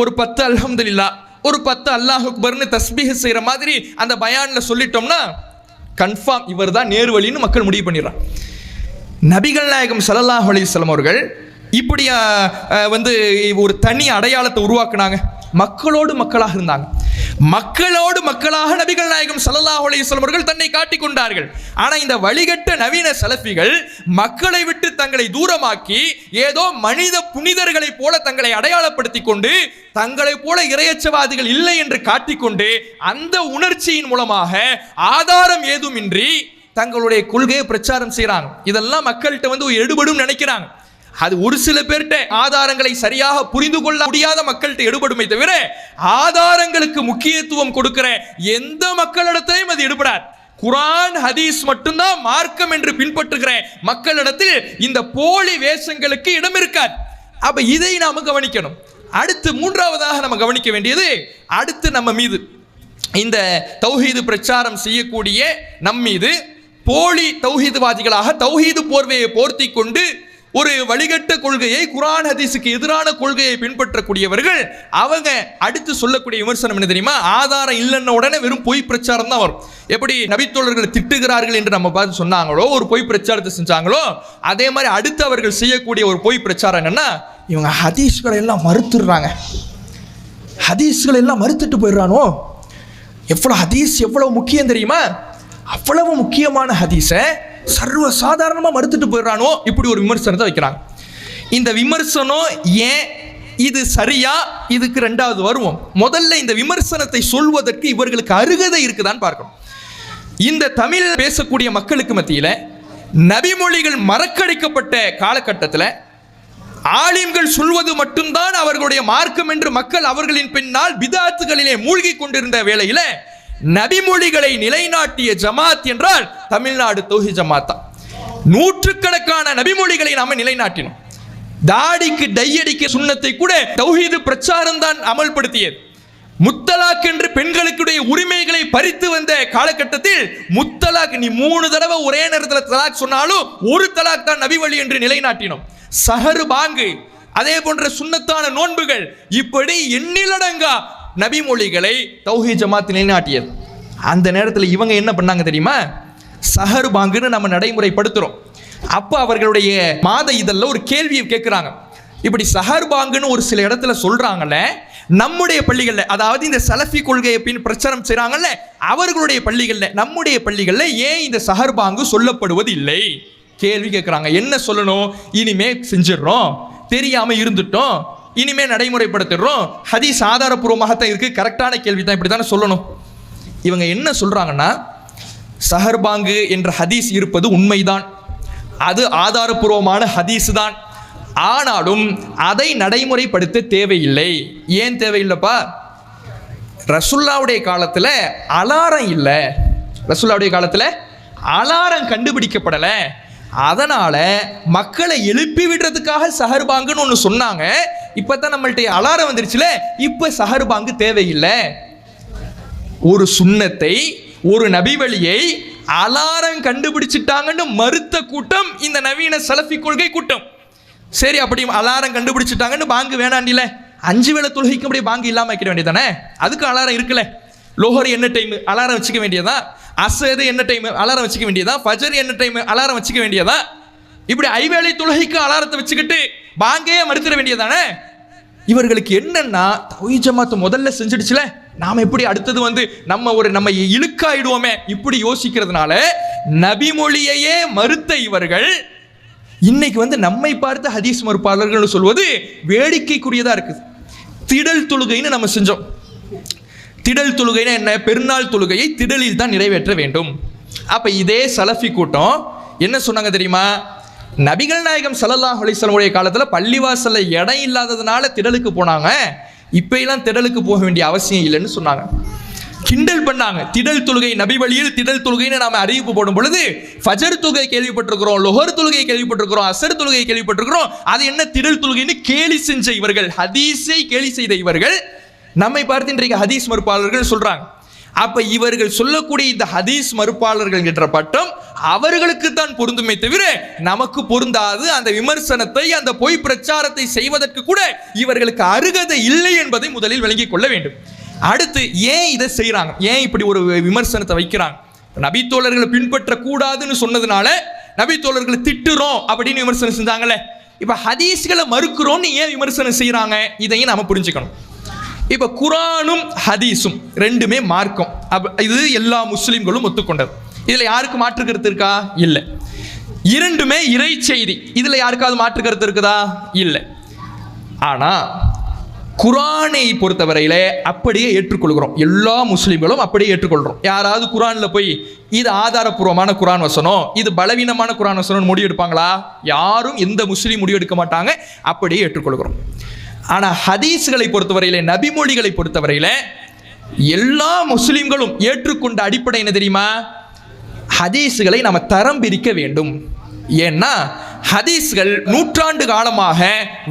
ஒரு 10 அல்ஹம்துலில்லாஹ், ஒரு 10 அல்லாஹ் அக்பர்னு தஸ்பீஹ் செய்கிற மாதிரி அந்த பயானில் சொல்லிட்டோம்னா கன்ஃபார்ம் இவர் தான் நேர்வழின்னு மக்கள் முடிவு பண்ணிடுறான். நபிகள் நாயகம் ஸல்லல்லாஹு அலைஹி வஸல்லம் அவர்கள் இப்படி ஒரு தனி அடையாளத்தை உருவாக்குனாங்க. மக்களோடு மக்களாக இருந்தாங்க, மக்களோடு மக்களாக நபிகள் நாயகம் ஸல்லல்லாஹு அலைஹி வஸல்லம் அவர்கள் தன்னை காட்டிக் கொண்டார்கள். ஆனா இந்த வழிகட்ட நவீன சலஃபிகள் மக்களை விட்டு தங்களை தூரமாக்கி ஏதோ மனித புனிதர்களை போல தங்களை அடையாளப்படுத்தி கொண்டு தங்களை போல இறையச்சவாதிகள் இல்லை என்று காட்டிக்கொண்டு அந்த உணர்ச்சியின் மூலமாக ஆதாரம் ஏதுமின்றி தங்களுடைய கொள்கையை பிரச்சாரம் செய்யறாங்க. இதெல்லாம் மக்கள்கிட்ட எடுபடும் நினைக்கிறாங்க. அது ஒரு சில பேர்கிட்ட ஆதாரங்களை சரியாக புரிந்து கொள்ள முடியாத மக்கள்கிட்ட எடுபடுமே தவிர ஆதாரங்களுக்கு முக்கியத்துவம் கொடுக்கிற எந்த மக்களிடத்தையும் அது எடுபடாது. குர்ஆன் ஹதீஸ் மட்டும்தான் மார்க்கம் என்று பின்பற்றுகிற மக்களிடத்தில் இந்த போலி வேஷங்களுக்கு இடம் இருக்காது. அப்ப இதை நாம கவனிக்கணும். அடுத்து மூன்றாவதாக நம்ம கவனிக்க வேண்டியது, அடுத்து நம்ம மீது இந்த தௌஹீது பிரச்சாரம் செய்யக்கூடிய நம் மீது போலி தௌஹீதுவாதிகளாக தௌஹீது போர்வையை போர்த்தி கொண்டு ஒரு வழிகட்ட கொள்கையை, குர்ஆன் ஹதீஸுக்கு எதிரான கொள்கையை பின்பற்றக்கூடியவர்கள் அவங்க அடுத்து சொல்லக்கூடிய விமர்சனம் என்ன தெரியுமா? ஆதாரம் இல்லைன்ன உடனே வெறும் பொய் பிரச்சாரம் தான் வரும். எப்படி நபித்தோழர்கள் திட்டுகிறார்கள் என்று நம்ம பார்த்து சொன்னாங்களோ, ஒரு பொய் பிரச்சாரத்தை செஞ்சாங்களோ, அதே மாதிரி அடுத்து அவர்கள் செய்யக்கூடிய ஒரு பொய் பிரச்சாரம் என்னன்னா, இவங்க ஹதீஸ்களை எல்லாம் மறுத்துடுறாங்க, ஹதீஸ்களை எல்லாம் மறுத்துட்டு போயிடுறானோ. எவ்வளவு ஹதீஸ் எவ்வளவு முக்கியம் தெரியுமா? அவ்வளவு முக்கியமான ஹதீஸை சர்வ சாதாரணமாக மறுத்துட்டு போயிடுறானோ, இப்படி ஒரு விமர்சனத்தை வைக்கிறாங்க. இந்த விமர்சனம் ஏன், இது சரியா, இதுக்கு ரெண்டாவது வருவோம். முதல்ல இந்த விமர்சனத்தை சொல்வதற்கு இவர்களுக்கு அருகதை இருக்குதான்னு பார்க்கணும். இந்த தமிழ் பேசக்கூடிய மக்களுக்கு மத்தியில் நபிமொழிகள் மறக்கடிக்கப்பட்ட காலகட்டத்தில் ஆலிம்கள் சொல்வது மட்டும்தான் அவர்களுடைய மார்க்கம் என்று மக்கள் அவர்களின் பின்னால் பிதாத்துகளிலே மூழ்கி கொண்டிருந்த வேளையில் நபிமொழிகளை நிலைநாட்டிய ஜமாத் என்றால் தமிழ்நாடு தௌஹீத் ஜமாத் தான். நூற்றுக்கணக்கான நபிமொழிகளை நாம நிலைநாட்டினோம். தாடிக்கு டையடிக்க சுன்னத்தை கூட தௌஹீது பிரச்சாரம் தான் அமல்படுத்தியது. முத்தலாக் என்று பெண்களுடைய உரிமைகளை பறித்து வந்த காலகட்டத்தில் முத்தலாக், நீ 3 தடவை ஒரே நேரத்தில் தலாக் சொன்னாலும் ஒரு தலாக் தான் நபி வழி என்று நிலைநாட்டினோம். சஹர் பாங்கு, அதே போன்ற சுன்னத்தான நோன்புகள், இப்படி எண்ணிலடங்கா நபிமொழிகளை தௌஹீத் ஜமாத் நிலைநாட்டியது. அந்த நேரத்தில் இவங்க என்ன பண்ணாங்க தெரியுமா? சஹர் பாங்குன்னு நம்ம நடைமுறைப்படுத்துறோம். அப்போ அவர்களுடைய மாத இதழில் ஒரு கேள்வியை கேட்குறாங்க. இப்படி சஹர் பாங்குன்னு ஒரு சில இடத்துல சொல்றாங்கல்ல, நம்முடைய பள்ளிகளில், அதாவது இந்த சலஃபி கொள்கையை பின் பிரச்சாரம் செய்கிறாங்கல்ல அவர்களுடைய பள்ளிகளில், நம்முடைய பள்ளிகளில் ஏன் இந்த சஹர் பாங்கு சொல்லப்படுவது இல்லை? கேள்வி கேட்குறாங்க. என்ன சொல்லணும்? இனிமே செஞ்சிடறோம், தெரியாமல் இருந்துட்டோம், இனிமே நடைமுறைப்படுத்திடுறோம், ஹதீஸ் ஆதாரப்பூர்வமாகத்தான் இருக்கு, கரெக்டான கேள்வி தான், இப்படி தானே சொல்லணும். இவங்க என்ன சொல்றாங்கன்னா, சஹர் பாங்கு என்ற ஹதீஸ் இருப்பது உண்மைதான், அது ஆதாரப்பூர்வமான ஹதீஸ் தான், ஆனாலும் அதை நடைமுறைப்படுத்த தேவையில்லை. ஏன் தேவையில்லைப்பா? ரசூலுல்லாஹ்வுடைய காலத்தில் அலாரம் இல்லை, ரசூலுல்லாஹ்வுடைய காலத்தில் அலாரம் கண்டுபிடிக்கப்படலை, அதனால மக்களை எழுப்பி விடுறதுக்காக சஹர் பாங்குன்னு ஒன்று சொன்னாங்க. இப்போ தான் நம்மள்ட்ட அலாரம் வந்துருச்சுல, இப்போ சஹர் பாங்கு தேவையில்லை. ஒரு சுன்னத்தை, ஒரு நபி வழியை அலாரம் கண்டுபிடிச்சிட்டாங்கன்னு மறுத்த கூட்டம் இந்த நவீன சலஃபி கொள்கை கூட்டம். சரி, அப்படி அலாரம் கண்டுபிடிச்சிட்டாங்கன்னு பாங்கு வேணாண்டில, 5 வேளை தொழுகைக்கு அப்படியே பாங்கு இல்லாமல் வைக்க வேண்டியதானே? அதுக்கு அலாரம் இருக்குல்ல. லோஹர் என்ன டைம் அலாரம் வச்சுக்க வேண்டியதா, அசர் என்ன டைம் அலாரம் வச்சுக்க வேண்டியதா, ஃபஜர் என்ன டைம் அலாரம் வச்சுக்க வேண்டியதா? இப்படி ஐவேளை தொழுகைக்கு அலாரத்தை வச்சுக்கிட்டு பாங்கே மறுத்திட வேண்டியதானே? இவர்களுக்கு என்னன்னா, தௌஹீத் ஜமாத் முதல்ல செஞ்சிடுச்சுல, நாம எப்படி அடுத்தது நம்ம இழுக்காயிடுவோமே, இப்படி யோசிக்கிறதுனால நபிமொழியையே மறுத்த இவர்கள் இன்னைக்கு நம்மை பார்த்து ஹதீஸ் மறுப்பாளர்கள் சொல்வது வேடிக்கைக்குரியதா இருக்குது. திடல் தொழுகைன்னு நம்ம செஞ்சோம். திடல் தொழுகைனா என்ன? பெருநாள் தொழுகையை திடலில் தான் நிறைவேற்ற வேண்டும். அப்ப இதே சலஃபி கூட்டம் என்ன சொன்னாங்க தெரியுமா? நபிகள் நாயகம் ஸல்லல்லாஹு அலைஹி வஸல்லம் உடைய காலத்தில் பள்ளிவாசல்ல இடம் இல்லாததுனால திடலுக்கு போனாங்க, இப்போ எல்லாம் திடலுக்கு போக வேண்டிய அவசியம் இல்லைன்னு சொன்னாங்க. கிண்டல் பண்ணாங்க. திடல் தொழுகை, நபி வழியில் திடல் தொழுகைன்னு நாம அறிவிப்பு போடும் பொழுது ஃபஜர் தொழுகை கேள்விப்பட்டிருக்கிறோம், லொஹர் தொழுகை கேள்விப்பட்டிருக்கிறோம், அசர் தொழுகை கேள்விப்பட்டிருக்கிறோம், அது என்ன திடல் தொழுகைன்னு கேலி செஞ்ச இவர்கள், ஹதீஸை கேலி செய்த இவர்கள் நம்மை பார்த்து இன்றைக்கு ஹதீஸ் மறுப்பாளர்கள் சொல்றாங்க. அப்ப இவர்கள் சொல்லக்கூடிய இந்த ஹதீஸ் மறுப்பாளர்கள் என்ற பட்டம் அவர்களுக்கு தான் பொருந்துமே தவிர நமக்கு பொருந்தாது. அந்த விமர்சனத்தை, அந்த பொய் பிரச்சாரத்தை செய்வதற்கு கூட இவர்களுக்கு அருகதை இல்லை என்பதை முதலில் விளங்கிக் கொள்ள வேண்டும். அடுத்து, ஏன் இதை செய்யறாங்க? ஏன் இப்படி ஒரு விமர்சனத்தை வைக்கிறாங்க? நபித்தோழர்களை பின்பற்ற கூடாதுன்னு சொன்னதுனால நபித்தோழர்களை திட்டுறோம் அப்படின்னு விமர்சனம் செஞ்சாங்கல்ல. இப்ப ஹதீஸ்களை மறுக்கிறோம்னு ஏன் விமர்சனம் செய்யறாங்க? இதையும் நாம புரிஞ்சுக்கணும். இப்ப குரானும் ஹதீஸும் ரெண்டுமே மார்க்கம், இது எல்லா முஸ்லிம்களும் ஒத்துக்கொண்டது. இதுல யாருக்கு மாற்று கருத்து இருக்கா? இல்லை. இரண்டுமே இறை செய்தி, இதுல யாருக்காவது மாற்று கருத்து இருக்குதா? இல்லை. ஆனா குரானை பொறுத்தவரையில அப்படியே ஏற்றுக்கொள்கிறோம், எல்லா முஸ்லிம்களும் அப்படியே ஏற்றுக்கொள்கிறோம். யாராவது குரான்ல போய் இது ஆதாரப்பூர்வமான குரான் வசனம், இது பலவீனமான குரான் வசனம் முடிவு எடுப்பாங்களா? யாரும் எந்த முஸ்லீம் முடிவு எடுக்க மாட்டாங்க, அப்படியே ஏற்றுக்கொள்கிறோம். ஆனா ஹதீஸ்களை பொறுத்தவரையில, நபிமொழிகளை பொறுத்தவரையில எல்லா முஸ்லிம்களும் ஏற்றுக்கொண்ட அடிப்படை என்ன தெரியுமா? ஹதீஸ்களை நாம தரம் பிரிக்க வேண்டும். ஏன்னா ஹதீஸ்கள் நூற்றாண்டு காலமாக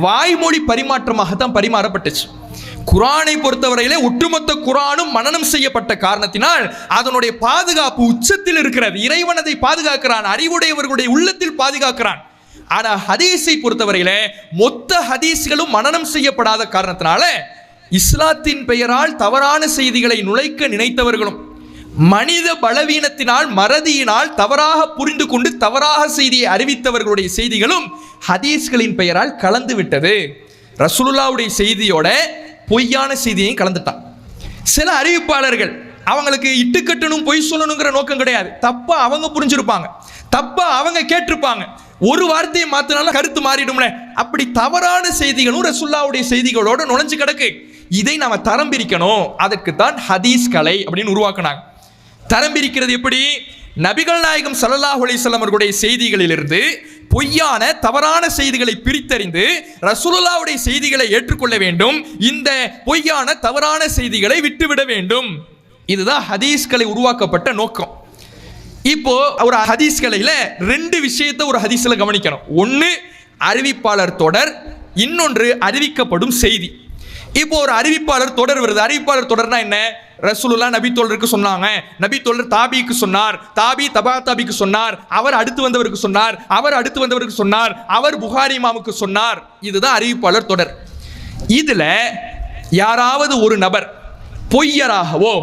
வாய்மொழி பரிமாற்றமாகத்தான் பரிமாறப்பட்டுச்சு. குரானை பொறுத்தவரையிலே ஒட்டுமொத்த குரானும் மனனம் செய்யப்பட்ட காரணத்தினால் அதனுடைய பாதுகாப்பு உச்சத்தில் இருக்கிறது. இறைவன் அதை பாதுகாக்கிறான், அறிவுடையவர்களுடைய உள்ளத்தில் பாதுகாக்கிறான். ஆனா ஹதீஸை பொறுத்தவரையில மொத்த ஹதீஸ்களும் மனனம் செய்யப்படாத காரணத்தினால இஸ்லாத்தின் பெயரால் தவறான செய்திகளை நுழைக்க நினைத்தவர்களும், மனித பலவீனத்தினால், மறதியினால் தவறாக புரிந்து கொண்டு தவறாக செய்தியை அறிவித்தவர்களுடைய செய்திகளும் ஹதீஸ்களின் பெயரால் கலந்து விட்டது. ரசூலுல்லாஹ்வுடைய செய்தியோட பொய்யான செய்தியையும் கலந்துட்டான். சில அறிவிப்பாளர்கள் அவங்களுக்கு இட்டுக்கட்டணும், பொய் சொல்லணுங்கிற நோக்கம் கிடையாது, தப்பா அவங்க புரிஞ்சிருப்பாங்க. தப்பா அவங்க கேட்டிருப்பாங்க, ஒரு வார்த்தையை மாத்தினாலும் கருத்து மாறிடும்ல. அப்படி தவறான செய்திகளும் ரசூலுல்லாஹ்வுடைய செய்திகளோட நுழைஞ்சு கிடக்கு. இதை நாம தரம் பிரிக்கணும். அதற்கு தான் ஹதீஸ் கலை அப்படின்னு உருவாக்குனாங்க. தரம் பிரிக்கிறது எப்படி? நபிகள் நாயகம் ஸல்லல்லாஹு அலைஹி வஸல்லம் அவர்களுடைய செய்திகளிலிருந்து பொய்யான தவறான செய்திகளை பிரித்தறிந்து ரசூலுல்லாஹ்வுடைய செய்திகளை ஏற்றுக்கொள்ள வேண்டும், இந்த பொய்யான தவறான செய்திகளை விட்டுவிட வேண்டும். இதுதான் ஹதீஸ்களை உருவாக்கப்பட்ட நோக்கம். இப்போ ஒரு ஹதீஸ் கலையில ரெண்டு விஷயத்தை ஒரு ஹதீஸ்ல கவனிக்கணும். ஒன்று அறிவிப்பாளர் தொடர், இன்னொன்று அறிவிக்கப்படும் செய்தி. இப்போ ஒரு அறிவிப்பாளர் தொடர் வருது. அறிவிப்பாளர் தொடர்னா என்ன? ரசூலுல்லாஹ் நபி தோழருக்கு சொன்னாங்க, நபி தோழர் தாபிக்கு சொன்னார், தாபி தபா தாபிக்கு சொன்னார், அவர் அடுத்து வந்தவருக்கு சொன்னார், அவர் அடுத்து வந்தவருக்கு சொன்னார், அவர் புகாரி இமாமுக்கு சொன்னார். இதுதான் அறிவிப்பாளர் தொடர். இதுல யாராவது ஒரு நபர் பொய்யராகவோ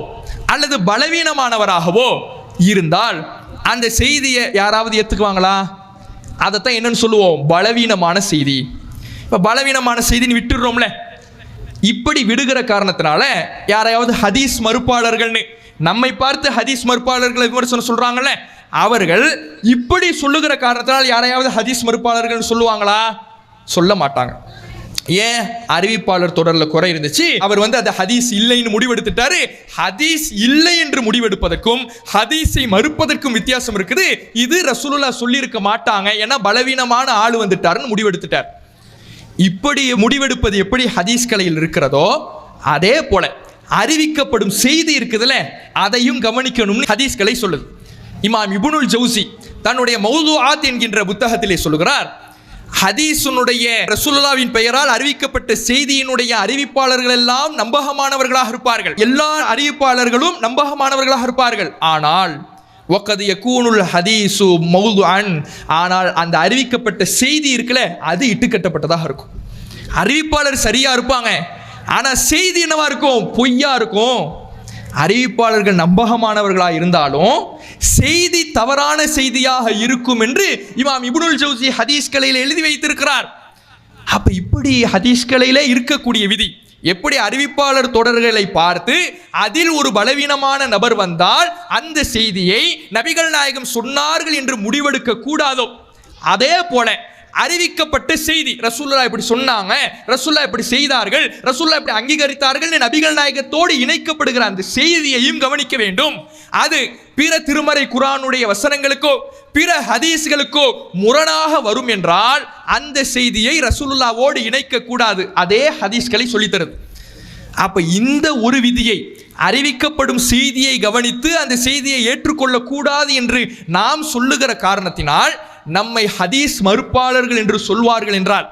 அல்லது பலவீனமானவராகவோ இருந்தால் அந்த செய்தியை யாராவது ஏற்றுக்குவாங்களா? அதைத்தான் என்னன்னு சொல்லுவோம், பலவீனமான செய்தி. இப்போ பலவீனமான செய்தின்னு விட்டுடுறோம்ல. இப்படி விடுகிற காரணத்தினால யாரையாவது ஹதீஸ் மறுப்பாளர்கள்னு நம்மை பார்த்து ஹதீஸ் மறுப்பாளர்களை விமர்சனம் சொல்றாங்கல்ல, அவர்கள் இப்படி சொல்லுகிற காரணத்தினால் யாரையாவது ஹதீஸ் மறுப்பாளர்கள் சொல்லுவாங்களா? சொல்ல மாட்டாங்க. ஏன்? அறிவிப்பாளர் தொடர்ல குறை இருந்துச்சு, அவர் அந்த ஹதீஸ் இல்லைன்னு முடிவெடுத்துட்டாரு. ஹதீஸ் இல்லை என்று முடிவெடுப்பதற்கும் ஹதீஸை மறுப்பதற்கும் வித்தியாசம் இருக்குது. இது ரசூலுல்லாஹ் சொல்லி இருக்க மாட்டாங்க, ஏன்னா பலவீனமான ஆள் வந்துட்டாருன்னு முடிவெடுத்துட்டார். இப்படி முடிவெடுப்பது எப்படி ஹதீஸ் கலையில் இருக்கிறதோ அதே போல அறிவிக்கப்படும் செய்தி இருக்குதுல்ல, அதையும் கவனிக்கணும்னு ஹதீஸ் கலை சொல்லுது. இமாம் இப்னுல் ஜௌசி தன்னுடைய மௌதுஆத் என்கின்ற புத்தகத்திலே சொல்லுகிறார், ஹதீஸுடைய ரசூலுல்லாஹ்வின் பெயரால் அறிவிக்கப்பட்ட செய்தியினுடைய அறிவிப்பாளர்கள் எல்லாம் நம்பகமானவர்களாக இருப்பார்கள். எல்லா அறிவிப்பாளர்களும் நம்பகமானவர்களாக இருப்பார்கள். ஆனால் வகத் யகூனுல் ஹதீஸு மௌதுஅன், ஆனால் அந்த அறிவிக்கப்பட்ட செய்தி இருக்குல்ல, அது இட்டுக்கட்டப்பட்டதாக இருக்கும். அறிவிப்பாளர் சரியா இருப்பாங்க, ஆனா செய்தி என்னவா இருக்கும்? பொய்யா இருக்கும். அறிவிப்பாளர்கள் நம்பகமானவர்களாக இருந்தாலும் செய்தி தவறான செய்தியாக இருக்கும் என்று இமாம் இப்னுல் ஜௌசி ஹதீஸ் கலையில் எழுதி வைத்திருக்கிறார். அப்ப இப்படி ஹதீஸ் கலையிலே இருக்கக்கூடிய விதி, எப்படி அறிவிப்பாளர் தொடர்களை பார்த்து அதில் ஒரு பலவீனமான நபர் வந்தால் அந்த செய்தியை நபிகள் நாயகம் சொன்னார்கள் என்று முடிவெடுக்க கூடாதோ, அதே போல அறிவிக்கப்பட்ட செய்தி ரசூலுல்லாஹ் இப்படி சொன்னாங்க, ரசூலுல்லாஹ் இப்படி செய்தார்கள், ரசூலுல்லாஹ் இப்படி அங்கீகரித்தார்கள் நபிகள் நாயகத்தோடு இணைக்கப்படுகிற அந்த செய்தியையும் கவனிக்க வேண்டும். அது பிற திருமறை குர்ஆனுடைய வசனங்களுக்கோ பிற ஹதீஸ்களுக்கோ முரணாக வரும் என்றால் அந்த செய்தியை ரசூலுல்லாஹ்வோடு இணைக்க கூடாது. அதே ஹதீஸ்களை சொல்லித்தருது. அப்ப இந்த ஒரு விதியை, அறிவிக்கப்படும் செய்தியை கவனித்து அந்த செய்தியை ஏற்றுக்கொள்ள கூடாது என்று நாம் சொல்லுகிற காரணத்தினால் நம்மை ஹதீஸ் மறுப்பாளர்கள் என்று சொல்வார்கள் என்றால்,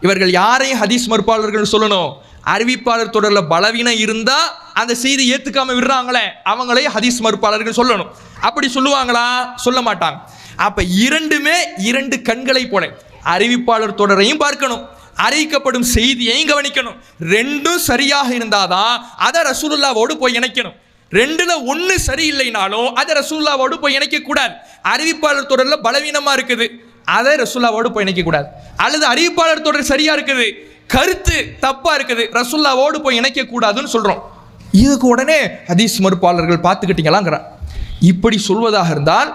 இவர்கள் யாரையும் ஹதீஸ் மறுப்பாளர்கள் சொல்லணும்? அறிவிப்பாளர் தொடர்ல பலவீனம் இருந்தா அந்த செய்தி ஏத்துக்காம விடுறாங்களே, அவங்களே ஹதீஸ் மறுப்பாளர்கள் சொல்லணும். அப்படி சொல்லுவாங்களா? சொல்ல மாட்டாங்க. அப்ப இரண்டுமே இரண்டு கண்களை போல, அறிவிப்பாளர் தொடரையும் பார்க்கணும், அறிவிக்கப்படும் செய்தியையும் கவனிக்கணும். ரெண்டும் சரியாக இருந்தாதான் அதை ரசூலுல்லாஹ்வோடு போய் இணைக்கணும். ரெண்டுல ஒன்று சரியில்லைனாலும் அதை ரசூலுல்லாஹ்வோடு போய் இணைக்க கூடாது. அறிவிப்பாளர் தொடர்ல பலவீனமா இருக்குது, அதை ரசூலுல்லாஹ்வோடு போய் இணைக்க கூடாது. அல்லது அறிவிப்பாளர் தொடர் சரியா இருக்குது, கருத்து தப்பா இருக்குது, ரசூலுல்லாஹ்வோடு போய் இணைக்க கூடாதுன்னு சொல்றோம். இதுக்கு உடனே ஹதீஸ் மறுப்பாளர்கள் பார்த்துக்கிட்டீங்களாங்கிற இப்படி சொல்வதாக இருந்தால்,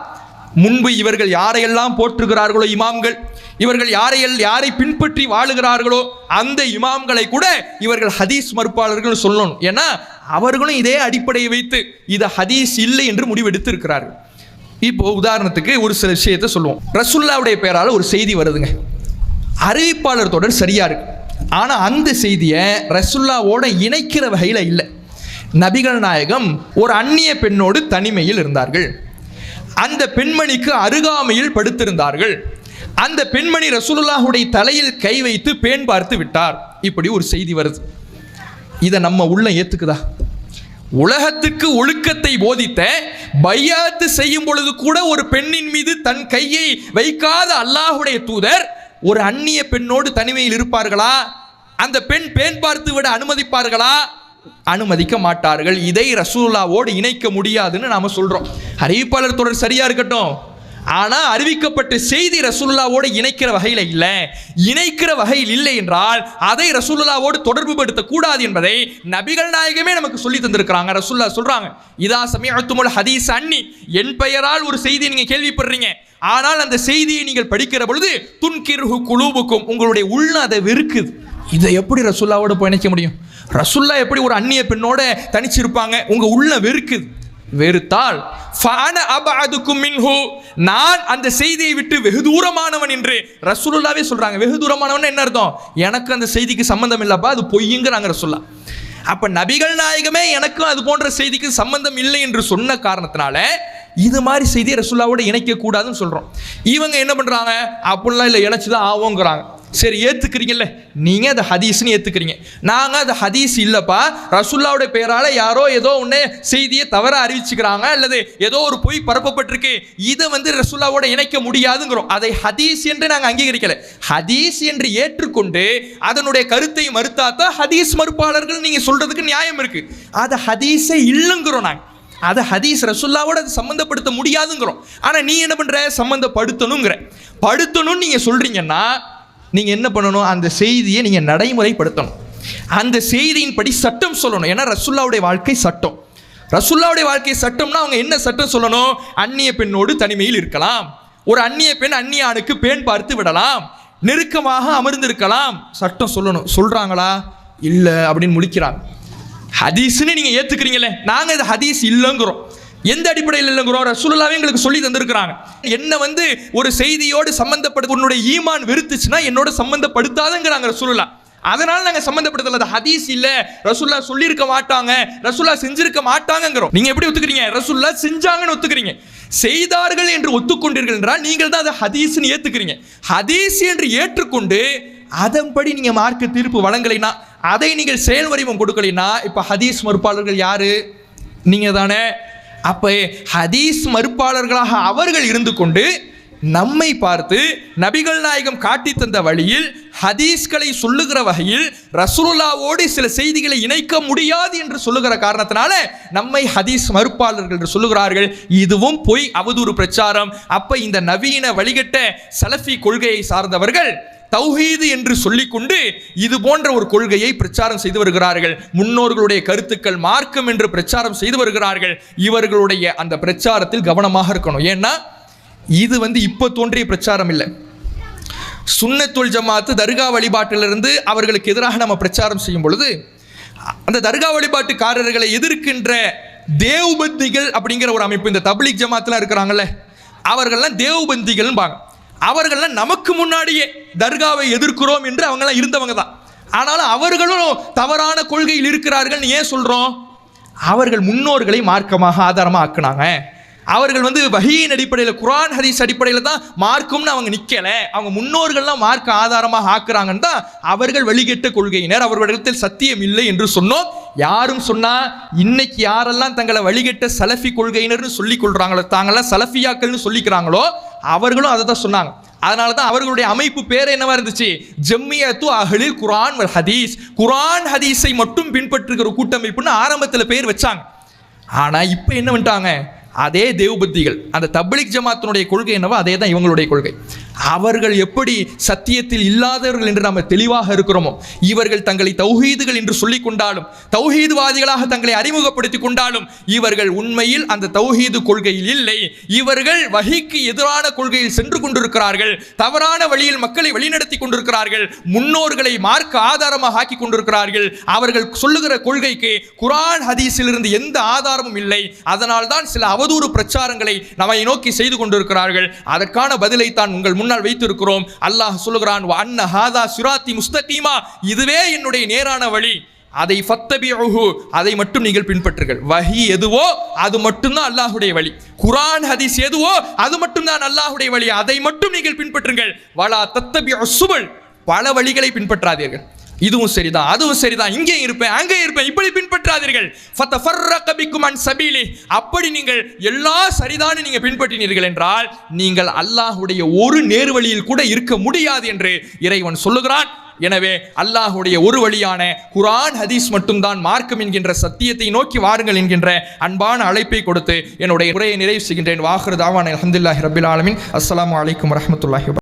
முன்பு இவர்கள் யாரையெல்லாம் போற்றுகிறார்களோ இமாம்கள், இவர்கள் யாரை பின்பற்றி வாழுகிறார்களோ அந்த இமாம்களை கூட இவர்கள் ஹதீஸ் மறுப்பாளர்கள் சொல்லணும். ஏன்னா அவர்களும் இதே அடிப்படையை வைத்து இது ஹதீஸ் இல்லை என்று முடிவெடுத்து இருக்கிறார்கள். இப்போ உதாரணத்துக்கு ஒரு சில விஷயத்தை சொல்லுவோம். ரசூலுல்லாஹ்வுடைய பெயரால் ஒரு செய்தி வருதுங்க, அறிவிப்பாளர் தொடர் சரியா இருக்கு, ஆனா அந்த செய்தியை ரசூலுல்லாஹ்வோட இணைக்கிற வகையில இல்லை. நபிகள் நாயகம் ஒரு அந்நிய பெண்ணோடு தனிமையில் இருந்தார்கள், அந்த பெண்மணிக்கு அருகாமையில் படுத்திருந்தார்கள், அந்த பெண்மணி ரசூலுல்லாஹ்வுடைய தலையில் கை வைத்து பேன் பார்த்து விட்டார், இப்படி ஒரு செய்தி வருது. இதை நம்ம உள்ள ஏத்துக்குதா? உலகத்துக்கு ஒழுக்கத்தை போதித்த பையாத்து செய்யும் பொழுது கூட ஒரு பெண்ணின் மீது தன் கையை வைக்காத அல்லாஹ்வுடைய தூதர் ஒரு அந்நிய பெண்ணோடு தனிமையில் இருப்பார்களா? அந்த பெண் பேன் பார்த்து விட அனுமதிப்பார்களா? அனுமதிக்க மாட்டார்கள். இதை ரசூலுல்லாஹ்வோடு இணைக்க முடியாதுன்னு நாம சொல்றோம். அறிவிப்பாளர் தொடர் சரியா இருக்கட்டும், ஆனா அறிவிக்கப்பட்ட செய்தி ரசூலுல்லாஹ்வோடு இணைக்கிற வகையில் இல்லை. இணைக்கிற வகையில் இல்லை என்றால் அதை ரசூலுல்லாஹ்வோடு தொடர்பு படுத்த கூடாது என்பதை நபிகள் நாயகமே நமக்கு சொல்லி தந்திருக்கிறாங்க. ரசூலுல்லாஹ் சொல்றாங்க, இதா சமிஅத்துமுல் ஹதீஸ் அன்னி, என் பெயரால் ஒரு செய்தி நீங்க கேள்விப்படுறீங்க, ஆனால் அந்த செய்தியை நீங்கள் படிக்கிற பொழுது துன்கிர்ஹு குலூபுக்கும், உங்களுடைய உள்ள அதை வெறுக்குது. இதை எப்படி ரசூல்லாவோட இணைக்க முடியும்? ரசூல்லா எப்படி ஒரு அந்நிய பெண்ணோட தனிச்சிருப்பாங்க? உங்க உள்ள வெறுக்குது. வெறுத்தால் நான் அந்த செய்தியை விட்டு வெகு தூரமானவன் என்று ரசூலுல்லாவே சொல்றாங்க. வெகு தூரமானவன் என்ன அர்த்தம்? எனக்கு அந்த செய்திக்கு சம்பந்தம் இல்லப்பா, அது பொய்யுங்கிறாங்க ரசூல்லா. அப்ப நபிகள் நாயகமே எனக்கும் அது போன்ற செய்திக்கு சம்பந்தம் இல்லை என்று சொன்ன காரணத்தினால இது மாதிரி செய்தியை ரசூல்லாவோட இணைக்க கூடாதுன்னு சொல்றோம். இவங்க என்ன பண்றாங்க? அப்படிலாம் இல்லை, இணைச்சுதான் ஆவோங்கிறாங்க. சரி, ஏத்துக்கிறீங்கல்ல, நீங்க அதை ஹதீஸ்னு ஏத்துக்கிறீங்க. நாங்க அது ஹதீஸ் இல்லப்பா, ரசூல்லாவுடைய பெயரால யாரோ ஏதோ ஒன்னு செய்தியை தவற அறிவிச்சுக்கிறாங்க அல்லது ஏதோ ஒரு பொய் பரப்பப்பட்டிருக்கு, இதை ரசூல்லாவோட இணைக்க முடியாதுங்கிறோம். அதை ஹதீஸ் என்று நாங்க அங்கீகரிக்கல. ஹதீஸ் என்று ஏற்றுக்கொண்டு அதனுடைய கருத்தை மறுத்தாதான் ஹதீஸ் மறுப்பாளர்கள் நீங்க சொல்றதுக்கு நியாயம் இருக்கு. அதை ஹதீஸே இல்லைங்கிறோம். நாங்க அதை ஹதீஸ் ரசூல்லாவோட அதை சம்பந்தப்படுத்த முடியாதுங்கிறோம். ஆனா நீ என்ன பண்ற? சம்பந்தப்படுத்தணுங்கிற. படுத்தணும்னு நீங்க சொல்றீங்கன்னா நீங்க என்ன பண்ணணும்? அந்த செய்தியை நீங்க நடைமுறைப்படுத்தணும். அந்த செய்தியின் படி சட்டம் சொல்லணும். ஏன்னா ரசூல்லாவுடைய வாழ்க்கை சட்டம். ரசூல்லாவுடைய வாழ்க்கை சட்டம்னா அவங்க என்ன சட்டம் சொல்லணும்? அந்நிய பெண்ணோடு தனிமையில் இருக்கலாம், ஒரு அந்நிய பெண் அந்நிய ஆணுக்கு பேன் பார்த்து விடலாம், நெருக்கமாக அமர்ந்திருக்கலாம், சட்டம் சொல்லணும். சொல்றாங்களா? இல்ல அப்படின்னு முழிக்கிறாங்க. ஹதீஸ்னு நீங்க ஏத்துக்கிறீங்களே, நாங்க இது ஹதீஸ் இல்லைங்கிறோம். எந்த அடிப்படையில் இல்லைங்கிறோம்? ரசூலுல்லாஹ் எங்களுக்கு சொல்லி தந்திருக்கிறாங்க. என்ன ஒரு செய்தியோடு சம்பந்தப்படுத்த உன்னுடைய ஈமான் வெறுத்துச்சுன்னா என்னோட சம்பந்தப்படுத்தாதுங்கிறாங்க ரசூலுல்லாஹ். அதனால நாங்க சம்பந்தப்படுத்தல. அது ஹதீஸ் இல்ல, ரசூலுல்லாஹ் சொல்லியிருக்க மாட்டாங்க, ரசூலுல்லாஹ் செஞ்சிருக்க மாட்டாங்கிறோம். நீங்க எப்படி ஒத்துக்கிறீங்க? ரசூலுல்லாஹ் செஞ்சாங்கன்னு ஒத்துக்கிறீங்க. செய்தார்கள் என்று ஒத்துக்கொண்டீர்கள் என்றால் நீங்கள் தான் அதை ஹதீஸ்னு ஏத்துக்கிறீங்க. ஹதீஸ் என்று ஏற்றுக்கொண்டு அதன்படி நீங்க மார்க்க தீர்ப்பு வழங்கலைனா, அதை நீங்கள் செயல் வடிவம் கொடுக்கலைனா, இப்ப ஹதீஸ் மறுப்பாளர்கள் யாரு? நீங்க தானே. அப்ப ஹதீஸ் மறுப்பாளர்களாக அவர்கள் இருந்து கொண்டு நம்மை பார்த்து நபிகள் நாயகம் காட்டி தந்த வழியில் ஹதீஸ்களை சொல்லுகிற வகையில் ரசூலுல்லாவோடு சில செய்திகளை இணைக்க முடியாது என்று சொல்லுகிற காரணத்தினால நம்மை ஹதீஸ் மறுப்பாளர்கள் என்று சொல்லுகிறார்கள். இதுவும் பொய், அவதூறு பிரச்சாரம். அப்ப இந்த நவீன வழிகட்ட சலஃபி கொள்கையை சார்ந்தவர்கள் தௌஹீது என்று சொல்லிக்கொண்டு இது போன்ற ஒரு கொள்கையை பிரச்சாரம் செய்து வருகிறார்கள். முன்னோர்களுடைய கருத்துக்கள் மார்க்கம் என்று பிரச்சாரம் செய்து வருகிறார்கள். இவர்களுடைய அந்த பிரச்சாரத்தில் கவனமாக இருக்கணும். ஏன்னா இது இப்ப தோன்றிய பிரச்சாரம் இல்லை. சுன்னத்துல் ஜமாத்து தர்கா வழிபாட்டிலிருந்து அவர்களுக்கு எதிராக நம்ம பிரச்சாரம் செய்யும் பொழுது அந்த தர்கா வழிபாட்டுக்காரர்களை எதிர்க்கின்ற தேவ்பந்திகள் அப்படிங்கிற ஒரு அமைப்பு, இந்த தப்லீக் ஜமாத்லாம் இருக்கிறாங்கல்ல, அவர்கள்லாம் தேவ்பந்திகள் பாங்க. அவர்கள்லாம் நமக்கு முன்னாடியே தர்காவை எதிர்க்கிறோம் என்று அவங்களாம் இருந்தவங்க தான். ஆனாலும் அவர்களும் தவறான கொள்கையில் இருக்கிறார்கள். ஏன் சொல்றோம்? அவர்கள் முன்னோர்களை மார்க்கமாக ஆதாரமாக ஆக்குனாங்க. அவர்கள் வஹீயின் அடிப்படையில், குர்ஆன் ஹதீஸ் அடிப்படையில் தான் மார்க்கம்னு அவங்க நிக்கல. அவங்க முன்னோர்கள்லாம் மார்க்க ஆதாரமாக ஆக்குறாங்கன்னு தான் அவர்கள் வழிகெட்ட கொள்கையினர். அவர்களிடத்தில் சத்தியம் இல்லை என்று சொன்னோம். யாரும் சொன்னா இன்னைக்கு யாரெல்லாம் தங்களை வழிகெட்ட சலஃபி கொள்கையினர்னு சொல்லிக் கொள்றாங்களோ, தாங்கெல்லாம் சலஃபியாக்கள்னு சொல்லிக்கிறாங்களோ, அவர்களும் அதை தான் சொன்னாங்க. அதனால தான் அவர்களுடைய அமைப்பு பேர் என்னவா இருந்துச்சு? ஜம்மியத்து அஹ்லில் குர்ஆன் வல் ஹதீஸ். குர்ஆன் ஹதீஸை மட்டும் பின்பற்றுகிற கூட்டமைப்புன்னு ஆரம்பத்தில் பேர் வச்சாங்க. ஆனா இப்போ என்ன பண்ணிட்டாங்க? அதே தேவ்பந்திகள், அந்த தப்லீக் ஜமாத்தினுடைய கொள்கை என்னவோ அதே தான் இவங்களுடைய கொள்கை. அவர்கள் எப்படி சத்தியத்தில் இல்லாதவர்கள் என்று நாம் தெளிவாக இருக்கிறோமோ, இவர்கள் தங்களை தௌஹீதுகள் என்று சொல்லிக் கொண்டாலும், தௌஹீதுவாதிகளாக தங்களை அறிமுகப்படுத்திக் கொண்டாலும், இவர்கள் உண்மையில் அந்த தௌஹீது கொள்கையில் இல்லை. இவர்கள் வஹீக்கு எதிரான கொள்கையில் சென்று கொண்டிருக்கிறார்கள். தவறான வழியில் மக்களை வழிநடத்தி கொண்டிருக்கிறார்கள். முன்னோர்களை மார்க்க ஆதாரமாக ஆக்கி கொண்டிருக்கிறார்கள். அவர்கள் சொல்லுகிற கொள்கைக்கு குர்ஆன் ஹதீஸில் இருந்து எந்த ஆதாரமும் இல்லை. அதனால் தான் சில அவதூறு பிரச்சாரங்களை நம்மை நோக்கி செய்து கொண்டிருக்கிறார்கள். அதற்கான பதிலை தான் உங்கள் முன்னால் வைத்திருக்கிறோம். அல்லாஹ் சொல்லுகிறான், வ அன்ன ஹாதா சிராத்தி முஸ்தகீமா, இதுவே என்னுடைய நேரான வழி, அதை ஃபத்தபிஉஹு, அதை மட்டும் நீங்கள் பின்பற்றுங்கள். வஹி எதுவோ அது மட்டும்தான் அல்லாஹ்வுடைய வழி. குர்ஆன் ஹதீஸ் எதுவோ அது மட்டும்தான் அல்லாஹ்வுடைய வழி, அதை மட்டும் நீங்கள் பின்பற்றுங்கள். வலா தத்தபிஉ சுபுல், பல வழிகளை பின்பற்றாதீர்கள். இதுவும் சரிதான், அதுவும் சரிதான், இங்கே இருப்பேன் அங்கே இருப்பேன், இப்படி பின்பற்றாதீர்கள். ஃபதஃபர்ரக பிக்கும் அன் சபீலி, அப்படி நீங்கள் எல்லா சரிதான நீங்க பின்பற்றினீர்கள் என்றால் நீங்கள் அல்லாஹ்வுடைய ஒரு நேர்வழியில் கூட இருக்க முடியாது என்று இறைவன் சொல்லுகிறான். எனவே அல்லாஹ்வுடைய ஒரு வழியான குர்ஆன் ஹதீஸ் மட்டும்தான் மார்க்கம் என்கின்ற சத்தியத்தை நோக்கி வாருங்கள் என்கின்ற அன்பான அழைப்பை கொடுத்து என்னுடைய உரையை நிறைவு செய்கின்றேன். வாஹிரு தாவானா அல்ஹம்துலில்லாஹி ரப்பில் ஆலமீன். அஸ்ஸலாமு அலைக்கும் வரஹ்மத்துல்லாஹி.